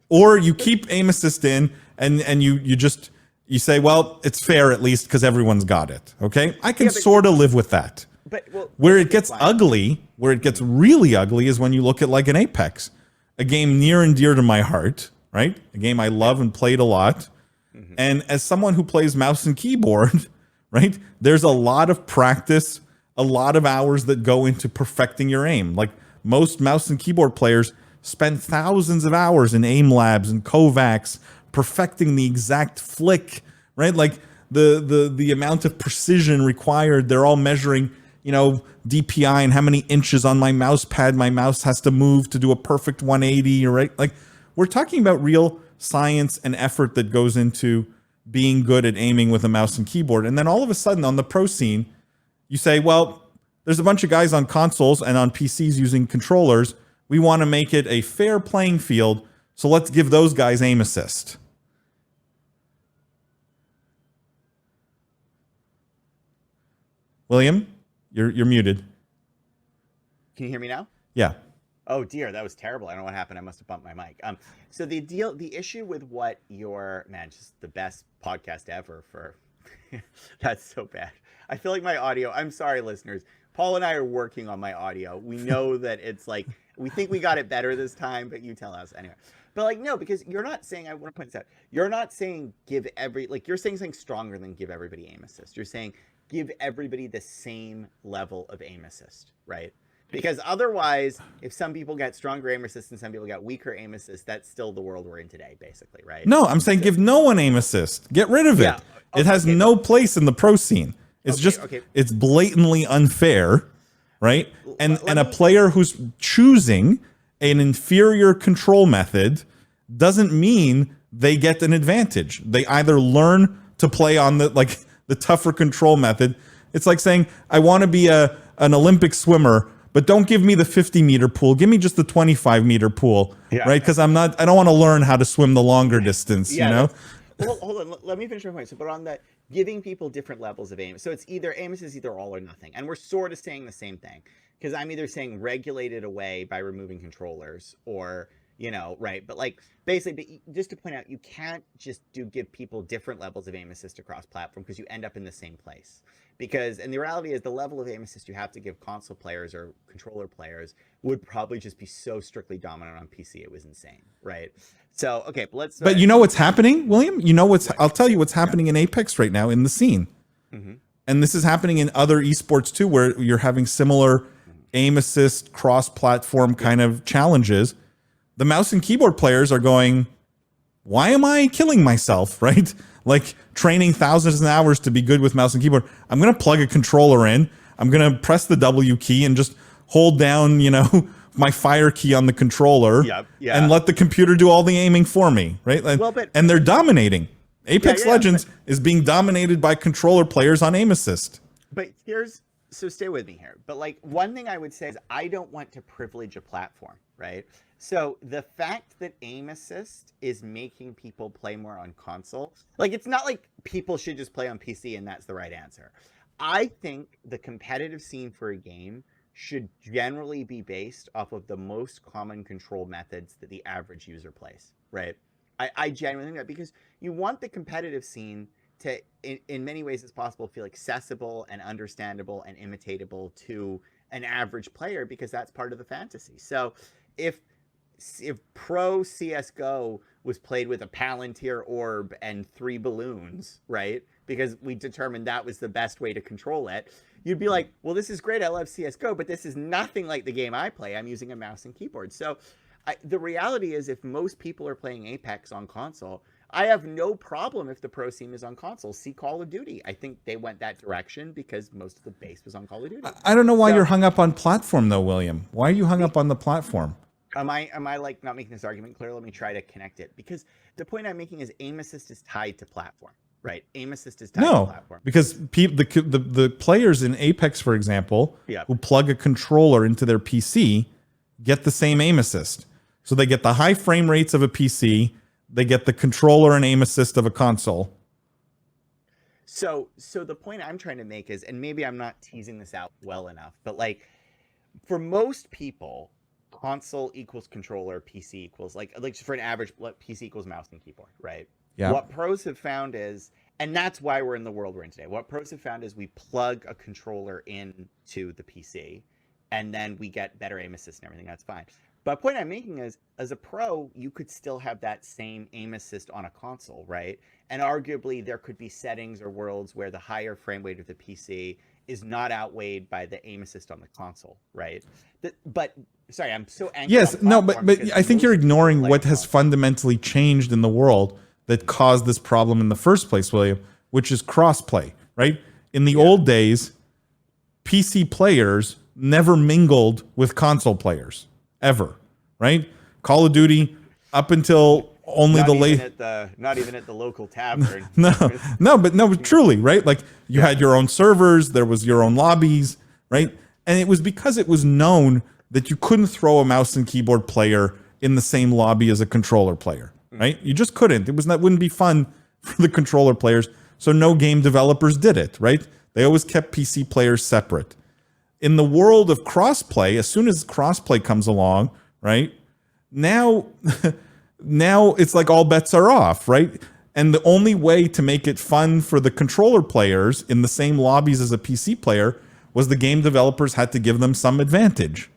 Or you keep aim assist in, and you say, well, it's fair at least because everyone's got it. Okay, I can sort of live with that. But where it gets ugly, where it gets really ugly, is when you look at like an Apex, a game near and dear to my heart, right? A game I love and played a lot. Mm-hmm. And as someone who plays mouse and keyboard, right, there's a lot of practice, a lot of hours that go into perfecting your aim. Like most mouse and keyboard players spend thousands of hours in aim labs and Kovacs perfecting the exact flick, right? Like the amount of precision required. They're all measuring, DPI and how many inches on my mouse pad my mouse has to move to do a perfect 180, right? Like we're talking about real science and effort that goes into being good at aiming with a mouse and keyboard. And then all of a sudden on the pro scene, you say, well, there's a bunch of guys on consoles and on PCs using controllers. We want to make it a fair playing field, so let's give those guys aim assist. William, you're muted. Can you hear me now? Yeah. Oh dear, that was terrible. I don't know what happened. I must have bumped my mic. So the issue with what just the best podcast ever for. That's so bad. I feel like my audio. I'm sorry, listeners. Paul and I are working on my audio. We know that it's like we think we got it better this time, but you tell us anyway. But like no, because you're not saying. I want to point this out. You're not saying you're saying something stronger than give everybody aim assist. You're saying give everybody the same level of aim assist, right? Because otherwise, if some people get stronger aim assist and some people get weaker aim assist, that's still the world we're in today, basically, right? No, I'm saying give no one aim assist. Get rid of it. Yeah. It has no place in the pro scene. It's it's blatantly unfair, right? And a player who's choosing an inferior control method doesn't mean they get an advantage. They either learn to play on the tougher control method. It's like saying, I want to be an Olympic swimmer, but don't give me the 50-meter pool. Give me just the 25-meter pool, right? Because I don't want to learn how to swim the longer distance, Well, hold on. Let me finish my point. So, but on that, giving people different levels of aim. So it's aim assist is either all or nothing. And we're sort of saying the same thing. Because I'm either saying regulate it away by removing controllers or, right. But like basically, just to point out, you can't just give people different levels of aim assist across platform because you end up in the same place. And the reality is the level of aim assist you have to give console players or controller players would probably just be so strictly dominant on PC. It was insane, right? So, okay, but But you know what's happening, William? I'll tell you what's happening in Apex right now in the scene. Mm-hmm. And this is happening in other esports too, where you're having similar aim assist, cross-platform kind of challenges. The mouse and keyboard players are going, why am I killing myself, right? Like training thousands of hours to be good with mouse and keyboard. I'm going to plug a controller in. I'm going to press the W key and just hold down, my fire key on the controller and let the computer do all the aiming for me, right? And they're dominating. Apex Legends is being dominated by controller players on aim assist. But so stay with me here. But like one thing I would say is I don't want to privilege a platform, right? So the fact that aim assist is making people play more on console, like it's not like people should just play on PC and that's the right answer. I think the competitive scene for a game should generally be based off of the most common control methods that the average user plays, right? I genuinely think that because you want the competitive scene to, in many ways as possible, feel accessible and understandable and imitatable to an average player because that's part of the fantasy. So if pro CSGO was played with a Palantir orb and 3 balloons, right? because we determined that was the best way to control it, you'd be like, well, this is great. I love CSGO, but this is nothing like the game I play. I'm using a mouse and keyboard. So the reality is, if most people are playing Apex on console, I have no problem if the pro scene is on console. See Call of Duty. I think they went that direction because most of the base was on Call of Duty. I don't know why you're hung up on platform though, William. Why are you hung up on the platform? Am I like not making this argument clear? Let me try to connect it, because the point I'm making is aim assist is tied to platform, right? Aim assist is tied to platform. Because the players in Apex, for example, who plug a controller into their PC get the same aim assist. So they get the high frame rates of a PC, they get the controller and aim assist of a console. So the point I'm trying to make is, and maybe I'm not teasing this out well enough, but like for most people, console equals controller, PC equals like for an average, PC equals mouse and keyboard, right? Yeah. What pros have found is, and that's why we're in the world we're in today. What pros have found is we plug a controller into the PC, and then we get better aim assist and everything. That's fine. But the point I'm making is, as a pro, you could still have that same aim assist on a console, right? And arguably, there could be settings or worlds where the higher frame rate of the PC is not outweighed by the aim assist on the console, right? But sorry, I'm so angry. Yes, no, but I think you're ignoring what has fundamentally changed in the world that caused this problem in the first place, William, which is crossplay, right? In the old days, PC players never mingled with console players. Ever, right? Call of Duty up until only not even at the local tavern. But truly, right? Like you had your own servers, there was your own lobbies, right? And it was because it was known that you couldn't throw a mouse and keyboard player in the same lobby as a controller player, right? You just couldn't. Wouldn't be fun for the controller players. So no game developers did it, right? They always kept PC players separate. In the world of crossplay, as soon as crossplay comes along, right? Now it's like all bets are off, right? And the only way to make it fun for the controller players in the same lobbies as a PC player was the game developers had to give them some advantage.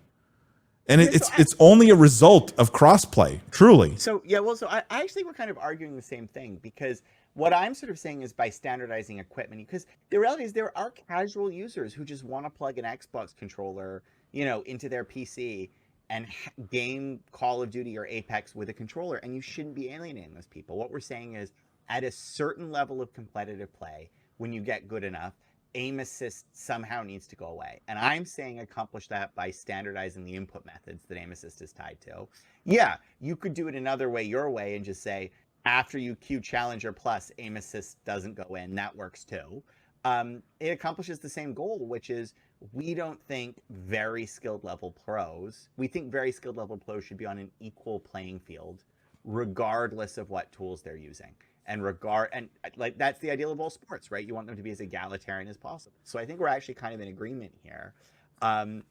And it's only a result of crossplay, truly. So I actually we're kind of arguing the same thing, because what I'm sort of saying is, by standardizing equipment, because the reality is there are casual users who just want to plug an Xbox controller, into their PC and game Call of Duty or Apex with a controller, and you shouldn't be alienating those people. What we're saying is, at a certain level of competitive play, when you get good enough, aim assist somehow needs to go away. And I'm saying accomplish that by standardizing the input methods that aim assist is tied to. Yeah, you could do it another way, your way, and just say, after you queue Challenger Plus, aim assist doesn't go in. That works too. It accomplishes the same goal, which is, we don't think very skilled level pros. We think very skilled level pros should be on an equal playing field, regardless of what tools they're using. And like that's the ideal of all sports, right? You want them to be as egalitarian as possible. So I think we're actually kind of in agreement here. The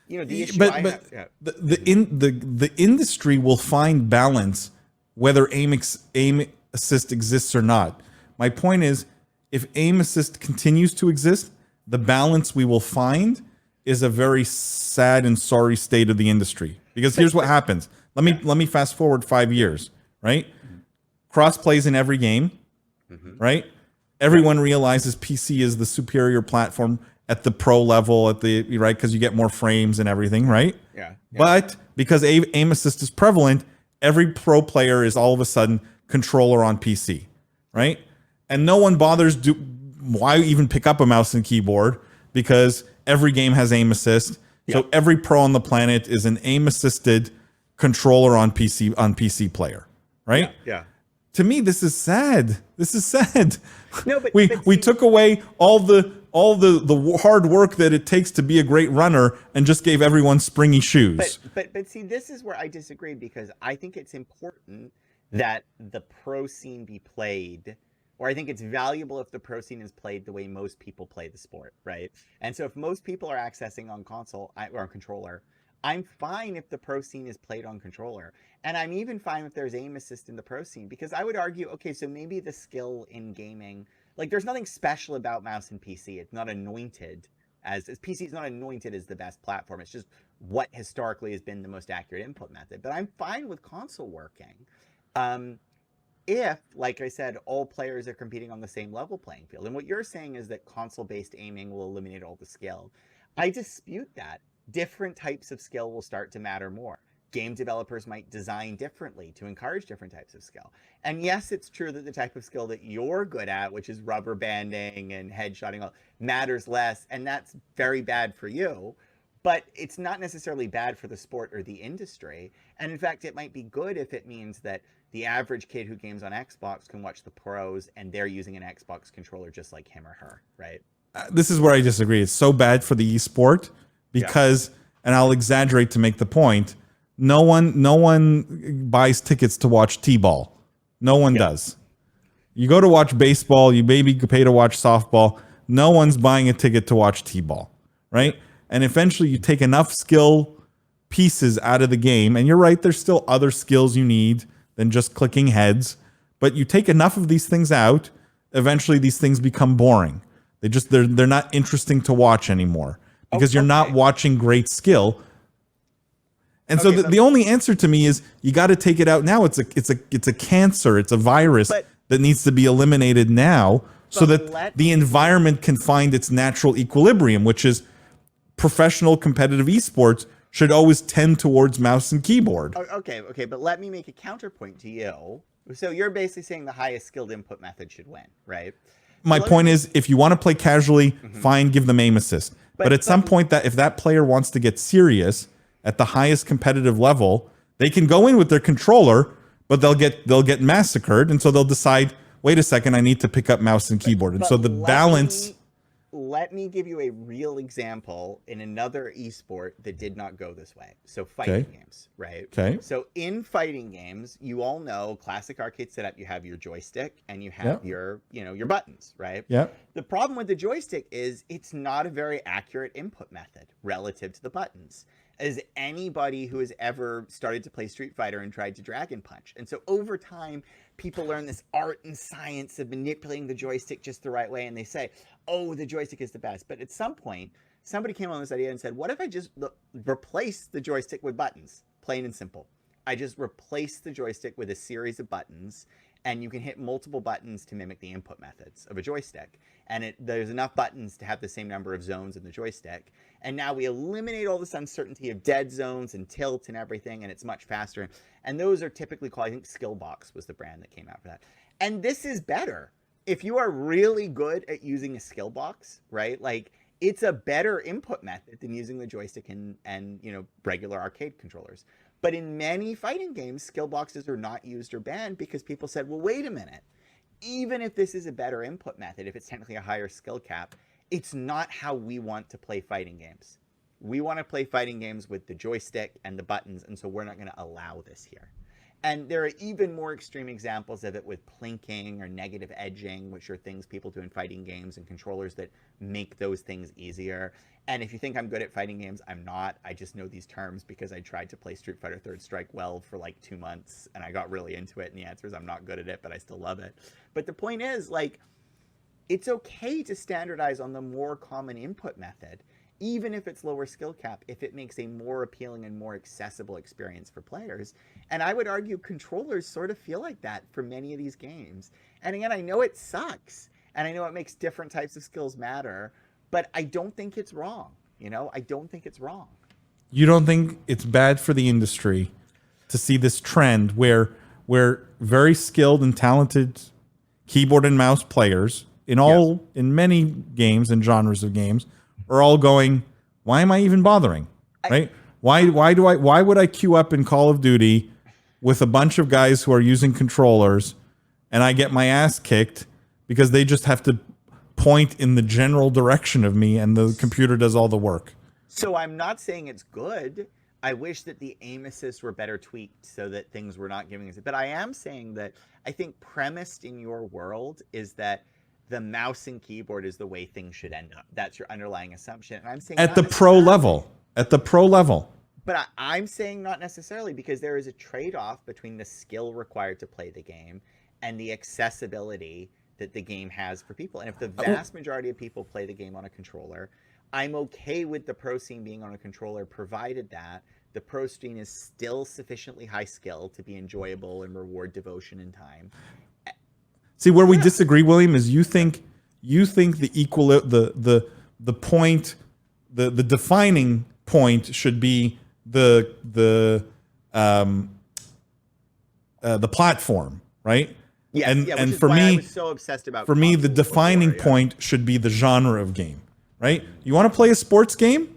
issue the industry will find balance whether aim assist exists or not. My point is, if aim assist continues to exist, the balance we will find is a very sad and sorry state of the industry. Because here's what happens. Let me fast forward 5 years, right? Cross plays in every game, right? Everyone realizes PC is the superior platform at the pro level, right? Because you get more frames and everything, right? Yeah. But because aim assist is prevalent, every pro player is all of a sudden controller on PC, right? And no one bothers why even pick up a mouse and keyboard, because every game has aim assist. So every pro on the planet is an aim assisted controller on PC player, right? Yeah. To me, this is sad. This is sad. No, but we took away all the hard work that it takes to be a great runner and just gave everyone springy shoes. But see, this is where I disagree, because I think it's important that the pro scene be played, or I think it's valuable if the pro scene is played the way most people play the sport, right? And so if most people are accessing on console or on controller, I'm fine if the pro scene is played on controller. And I'm even fine if there's aim assist in the pro scene, because I would argue, okay, so maybe the skill in gaming, like there's nothing special about mouse and PC. It's not anointed as PC is not anointed as the best platform. It's just what historically has been the most accurate input method. But I'm fine with console working. if, like I said, all players are competing on the same level playing field. And what you're saying is that console-based aiming will eliminate all the skill. I dispute that. Different types of skill will start to matter more. Game developers might design differently to encourage different types of skill. And yes, it's true that the type of skill that you're good at, which is rubber banding and headshotting, matters less, and that's very bad for you. But it's not necessarily bad for the sport or the industry. And in fact, it might be good if it means that the average kid who games on Xbox can watch the pros and they're using an Xbox controller just like him or her, right? This is where I disagree. It's so bad for the esport because, and I'll exaggerate to make the point, no one buys tickets to watch T-ball. No one does. You go to watch baseball, you maybe pay to watch softball. No one's buying a ticket to watch T-ball, right? And eventually you take enough skill pieces out of the game, and you're right, there's still other skills you need than just clicking heads, but you take enough of these things out, eventually these things become boring. They're not interesting to watch anymore because you're not watching great skill. And so the only answer to me is you got to take it out now. It's a cancer. It's a virus that needs to be eliminated now so that the environment can find its natural equilibrium, which is professional competitive esports should always tend towards mouse and keyboard. Okay, but let me make a counterpoint to you. So you're basically saying the highest skilled input method should win, right? My point is, if you want to play casually, fine, give them aim assist. But at some point, that if that player wants to get serious at the highest competitive level, they can go in with their controller, but they'll get massacred, and so they'll decide, wait a second, I need to pick up mouse and keyboard. And so the balance. Let me give you a real example in another esport that did not go this way. So fighting games, right? Okay. So in fighting games, you all know classic arcade setup, you have your joystick and you have your buttons, right? Yeah. The problem with the joystick is it's not a very accurate input method relative to the buttons. As anybody who has ever started to play Street Fighter and tried to Dragon Punch. And so over time, people learn this art and science of manipulating the joystick just the right way. And they say, oh, the joystick is the best. But at some point, somebody came on this idea and said, what if I just replace the joystick with buttons? Plain and simple. I just replace the joystick with a series of buttons, and you can hit multiple buttons to mimic the input methods of a joystick. And there's enough buttons to have the same number of zones in the joystick. And now we eliminate all this uncertainty of dead zones and tilt and everything, and it's much faster. And those are typically called, I think Skillbox was the brand that came out for that. And this is better. If you are really good at using a Skillbox, right? Like, it's a better input method than using the joystick and regular arcade controllers. But in many fighting games, skill boxes are not used or banned because people said, well, wait a minute. Even if this is a better input method, if it's technically a higher skill cap, it's not how we want to play fighting games. We want to play fighting games with the joystick and the buttons, and so we're not going to allow this here. And there are even more extreme examples of it with plinking or negative edging, which are things people do in fighting games, and controllers that make those things easier. And if you think I'm good at fighting games, I'm not. I just know these terms because I tried to play Street Fighter Third Strike well for like 2 months, and I got really into it, and the answer is I'm not good at it, but I still love it. But the point is, like, it's okay to standardize on the more common input method, even if it's lower skill cap, if it makes a more appealing and more accessible experience for players. And I would argue controllers sort of feel like that for many of these games. And again, I know it sucks, and I know it makes different types of skills matter, but I don't think it's wrong. I don't think it's wrong. You don't think it's bad for the industry to see this trend where very skilled and talented keyboard and mouse players in many games and genres of games are all going, why am I even bothering? Right? Why would I queue up in Call of Duty with a bunch of guys who are using controllers and I get my ass kicked because they just have to point in the general direction of me and the computer does all the work? So I'm not saying it's good. I wish that the aim assists were better tweaked so that things were not giving us it. But I am saying that I think premised in your world is that the mouse and keyboard is the way things should end up. That's your underlying assumption. And I'm saying at the pro level. But I'm saying not necessarily, because there is a trade-off between the skill required to play the game and the accessibility that the game has for people. And if the vast majority of people play the game on a controller, I'm okay with the pro scene being on a controller, provided that the pro scene is still sufficiently high skill to be enjoyable and reward devotion and time. See, where we disagree, William, is you think the point, the defining point should be the platform, right? Yes, and yeah, which and is for why I me, was so obsessed about for me, the consoles defining before, yeah. point should be the genre of game, right? You want to play a sports game?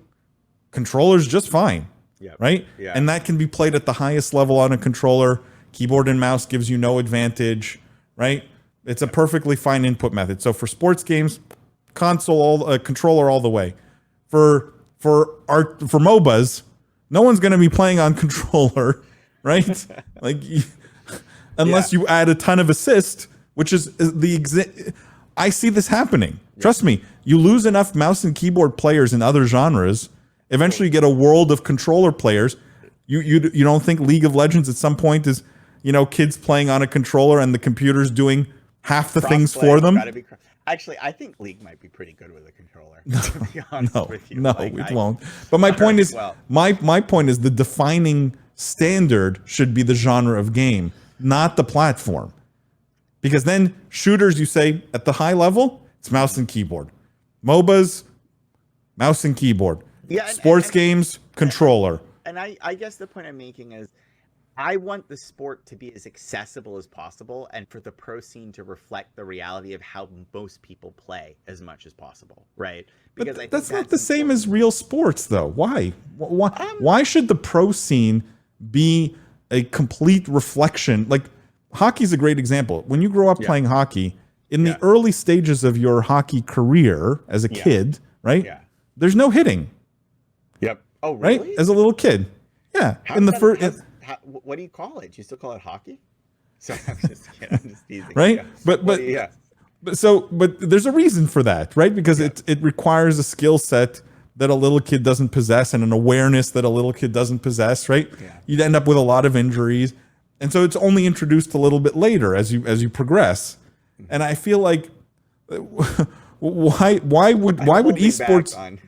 Controller's just fine, Yep. right? Yeah. And that can be played at the highest level on a controller. Keyboard and mouse gives you no advantage, right? It's a perfectly fine input method. So for sports games, controller all the way. For MOBAs, no one's going to be playing on controller, right? Like unless you add a ton of assist, which is I see this happening. Trust me, you lose enough mouse and keyboard players in other genres, eventually you get a world of controller players. You don't think League of Legends at some point is, kids playing on a controller and the computer's doing half the things for them? Actually, I think League might be pretty good with a controller. To be honest with you. No, it won't. But my point is, my point is the defining standard should be the genre of game, not the platform. Because then shooters, you say at the high level, it's mouse and keyboard. MOBAs, mouse and keyboard. Yeah, Sports games, controller. And I guess the point I'm making is I want the sport to be as accessible as possible and for the pro scene to reflect the reality of how most people play as much as possible, right? Because But I think that's not the same as real sports, though. Why? Why should the pro scene be a complete reflection? Like, hockey's a great example. When you grow up playing hockey, in the early stages of your hockey career as a kid, right? Yeah. There's no hitting. Yep. Oh, really? Right? As a little kid. Yeah. What do you call it? Do you still call it hockey? Sorry, I'm just kidding. I'm just teasing. Right? Yeah. But there's a reason for that, right? Because it requires a skill set that a little kid doesn't possess and an awareness that a little kid doesn't possess, right? Yeah. You'd end up with a lot of injuries. And so it's only introduced a little bit later as you progress. And I feel like why would esports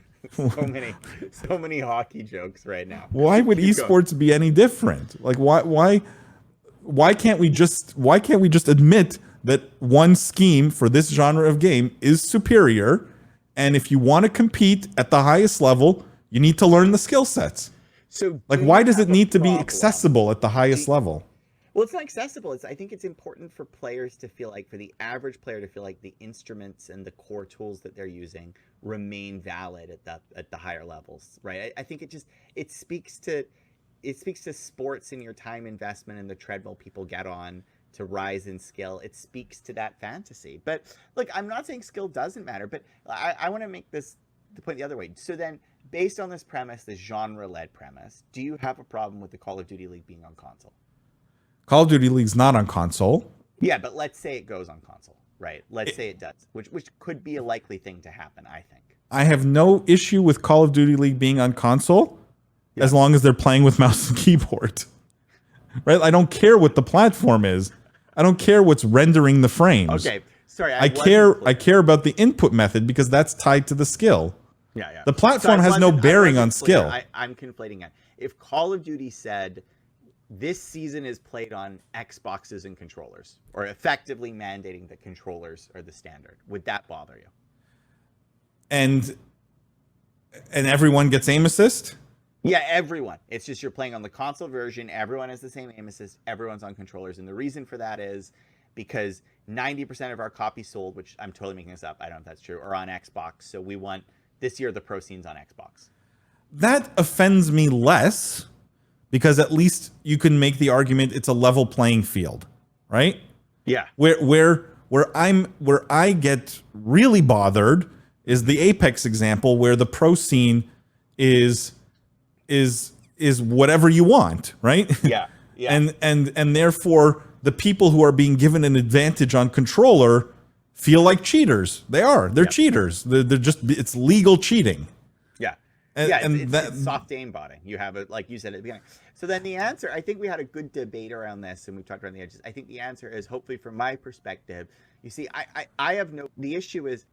so many hockey jokes right now. Why would esports be any different? Like why can't we just admit that one scheme for this genre of game is superior, and if you want to compete at the highest level, you need to learn the skill sets. So like why does it need to be accessible at the highest level? Well, it's not accessible. I think it's important for players to feel like, for the average player to feel like the instruments and the core tools that they're using remain valid at the higher levels, right? I think it speaks to sports and your time investment and the treadmill people get on to rise in skill. It speaks to that fantasy. But look, I'm not saying skill doesn't matter, but I want to make the point the other way. So then, based on this premise, this genre-led premise, do you have a problem with the Call of Duty League being on console? Call of Duty League's not on console. Yeah, but let's say it goes on console, right? Let's say it does, which could be a likely thing to happen, I think. I have no issue with Call of Duty League being on console as long as they're playing with mouse and keyboard. Right? I don't care what the platform is. I don't care what's rendering the frames. Okay, sorry. I care about the input method because that's tied to the skill. Yeah. The platform has no bearing on skill. I'm conflating it. If Call of Duty said this season is played on Xboxes and controllers, or effectively mandating that controllers are the standard, would that bother you? And everyone gets aim assist? Yeah, everyone. It's just you're playing on the console version. Everyone has the same aim assist. Everyone's on controllers. And the reason for that is because 90% of our copies sold, which I'm totally making this up, I don't know if that's true, are on Xbox. So we want, this year, the pro scene's on Xbox. That offends me less because at least you can make the argument it's a level playing field, right? Yeah. Where I get really bothered is the Apex example where the pro scene is whatever you want, right? Yeah. and therefore the people who are being given an advantage on controller feel like cheaters. They're cheaters. They're just, it's legal cheating. Yeah. It's soft aim botting. You have it, like you said at the beginning. So then the answer, I think we had a good debate around this and we talked around the edges. I think the answer is, hopefully from my perspective, you see, I have the issue is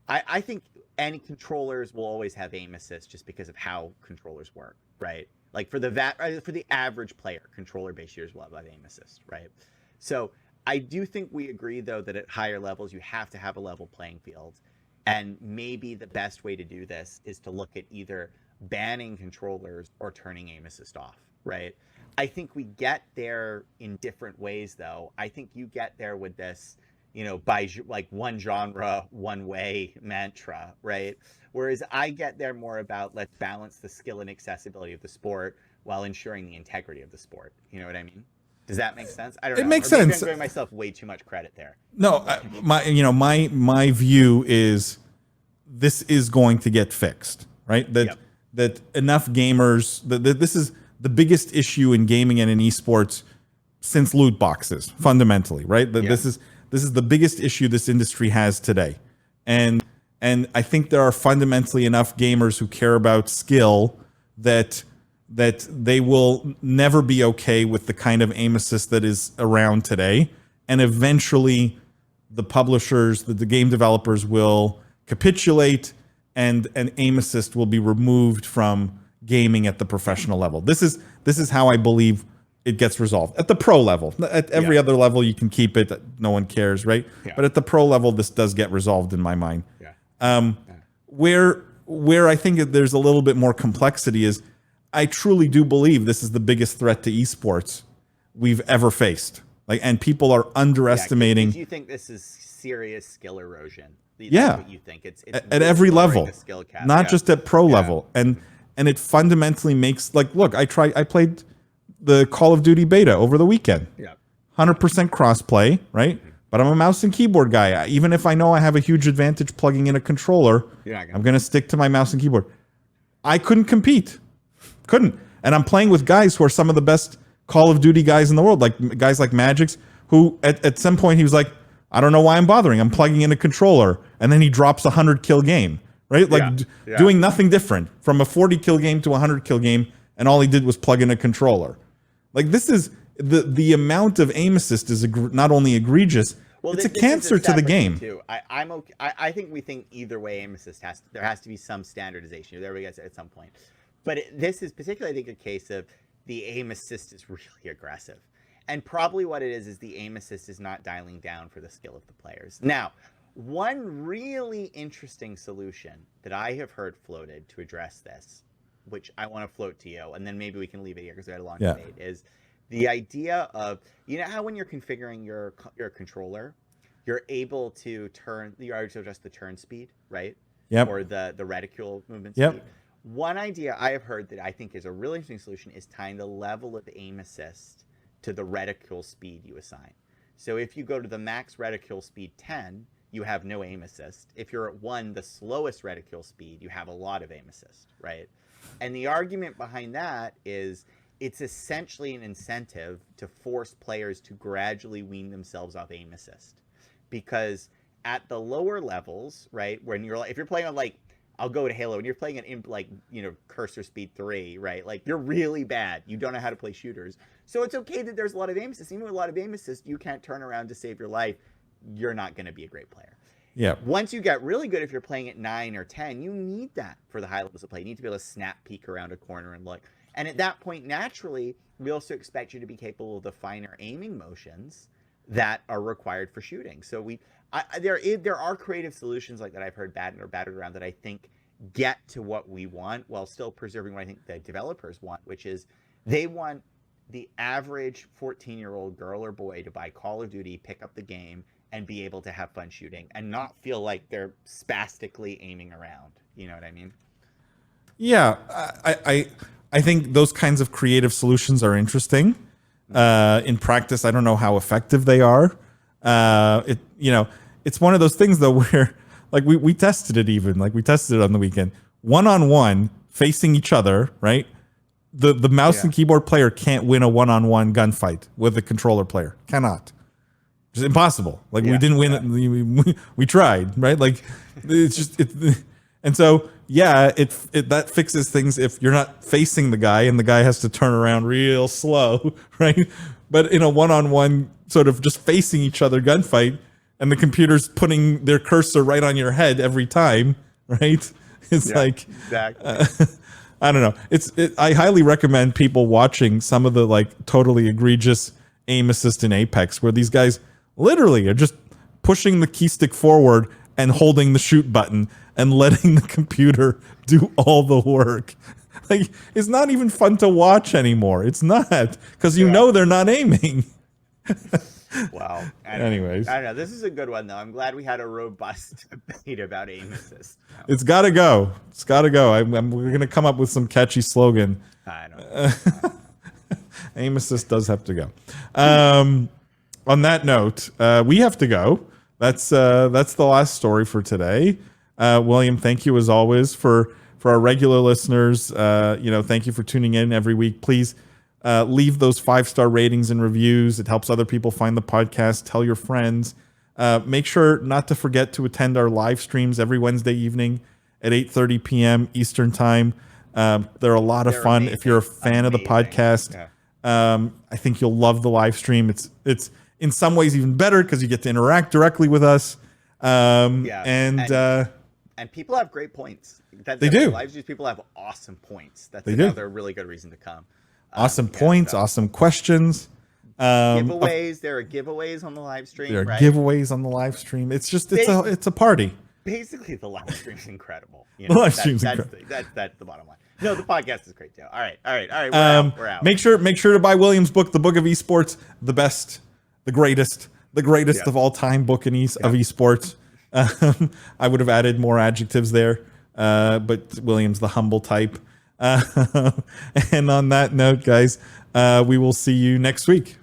I think any controllers will always have aim assist just because of how controllers work, right? Like for the average player, controller based shooters will have aim assist, right? So I do think we agree though that at higher levels you have to have a level playing field, and maybe the best way to do this is to look at either banning controllers or turning aim assist off, right? I think we get there in different ways though. I think you get there with this, by like one genre, one way mantra, right? Whereas I get there more about let's balance the skill and accessibility of the sport while ensuring the integrity of the sport. You know what I mean? Does that make sense? I don't know. It makes Or maybe sense. I'm giving myself way too much credit there. No, my view is this is going to get fixed, right? That enough gamers that this is the biggest issue in gaming and in esports since loot boxes, fundamentally, right? This is the biggest issue this industry has today. And I think there are fundamentally enough gamers who care about skill that they will never be okay with the kind of aim assist that is around today. And eventually the publishers, the game developers will capitulate and an aim assist will be removed from gaming at the professional level. This is how I believe it gets resolved. At the pro level. At every other level you can keep it, no one cares, right? Yeah. But at the pro level this does get resolved in my mind. Yeah. Where I think there's a little bit more complexity is I truly do believe this is the biggest threat to esports we've ever faced. And people are underestimating. Do you think this is serious skill erosion? That's what you think. It's at every level, not just at pro level. And it fundamentally makes look, I played the Call of Duty beta over the weekend. Yeah. 100% crossplay, right? Mm-hmm. But I'm a mouse and keyboard guy. Even if I know I have a huge advantage plugging in a controller, I'm going to stick to my mouse and keyboard. I couldn't compete. Couldn't. And I'm playing with guys who are some of the best Call of Duty guys in the world, like guys like Magix, who at some point he was like, I don't know why I'm bothering. I'm plugging in a controller. And then he drops a 100-kill game, right? Doing nothing different from a 40-kill game to a 100-kill game. And all he did was plug in a controller. This is the amount of aim assist is not only egregious, it's a cancer to the game. Too. I'm okay. I think we think either way aim assist there has to be some standardization. There we go at some point. But this is particularly, I think, a case of the aim assist is really aggressive. And probably what it is the aim assist is not dialing down for the skill of the players. Now, one really interesting solution that I have heard floated to address this, which I want to float to you, and then maybe we can leave it here because we had a long debate, is the idea of, how when you're configuring your controller, you're able to adjust the turn speed, right? Yep. Or the reticule movement speed. One idea I have heard that I think is a really interesting solution is tying the level of aim assist to the reticule speed you assign. So if you go to the max reticule speed 10, you have no aim assist. If you're at 1, the slowest reticule speed, you have a lot of aim assist, right? And the argument behind that is it's essentially an incentive to force players to gradually wean themselves off aim assist. Because at the lower levels, right, if you're playing on I'll go to Halo, and you're playing cursor speed 3, right? You're really bad. You don't know how to play shooters. So it's okay that there's a lot of aim assist. Even with a lot of aim assist, you can't turn around to save your life. You're not going to be a great player. Yeah. Once you get really good, if you're playing at 9 or 10, you need that for the high levels of play. You need to be able to snap peek around a corner and look. And at that point, naturally, we also expect you to be capable of the finer aiming motions that are required for shooting. So there are creative solutions like that I've heard battered around that I think get to what we want while still preserving what I think the developers want, which is they want the average 14-year-old girl or boy to buy Call of Duty, pick up the game, and be able to have fun shooting and not feel like they're spastically aiming around. You know what I mean? Yeah, I think those kinds of creative solutions are interesting. In practice, I don't know how effective they are. It's one of those things though where we tested it we tested it on the weekend. 1-on-1 facing each other, right? The mouse and keyboard player can't win a 1-on-1 gunfight with a controller player. Cannot. It's impossible. We didn't win it. We tried, right? It's just and so that fixes things if you're not facing the guy and the guy has to turn around real slow, right? But in a 1-on-1 sort of just facing each other gunfight, and the computer's putting their cursor right on your head every time, right? It's like exactly. I don't know. I highly recommend people watching some of the like totally egregious aim assist in Apex, where these guys literally are just pushing the key stick forward and holding the shoot button and letting the computer do all the work. Like, it's not even fun to watch anymore. It's not, because you know they're not aiming. Wow. Anyways. I don't know. This is a good one, though. I'm glad we had a robust debate about aim assist. It's got to go. It's got to go. We're going to come up with some catchy slogan. I don't know. Aim assist does have to go. On that note, we have to go. That's the last story for today. William, thank you as always for our regular listeners. Thank you for tuning in every week. Please leave those 5-star ratings and reviews. It helps other people find the podcast. Tell your friends. Make sure not to forget to attend our live streams every Wednesday evening at 8:30 p.m. Eastern time. They're a lot of fun. If you're a fan of the podcast, I think you'll love the live stream. It's in some ways even better because you get to interact directly with us. And people have great points. They do. Live streams, people have awesome points. That's another really good reason to come. Awesome points, awesome questions. Giveaways. There are giveaways on the live stream. There are giveaways on the live stream. It's just it's a party. Basically, the live stream's incredible. The live stream's incredible. That's the bottom line. No, the podcast is great too. All right. We're out. Make sure to buy William's book, The Book of Esports, the best, the greatest of all time book of esports. I would have added more adjectives there, but William's the humble type. And on that note, guys, we will see you next week.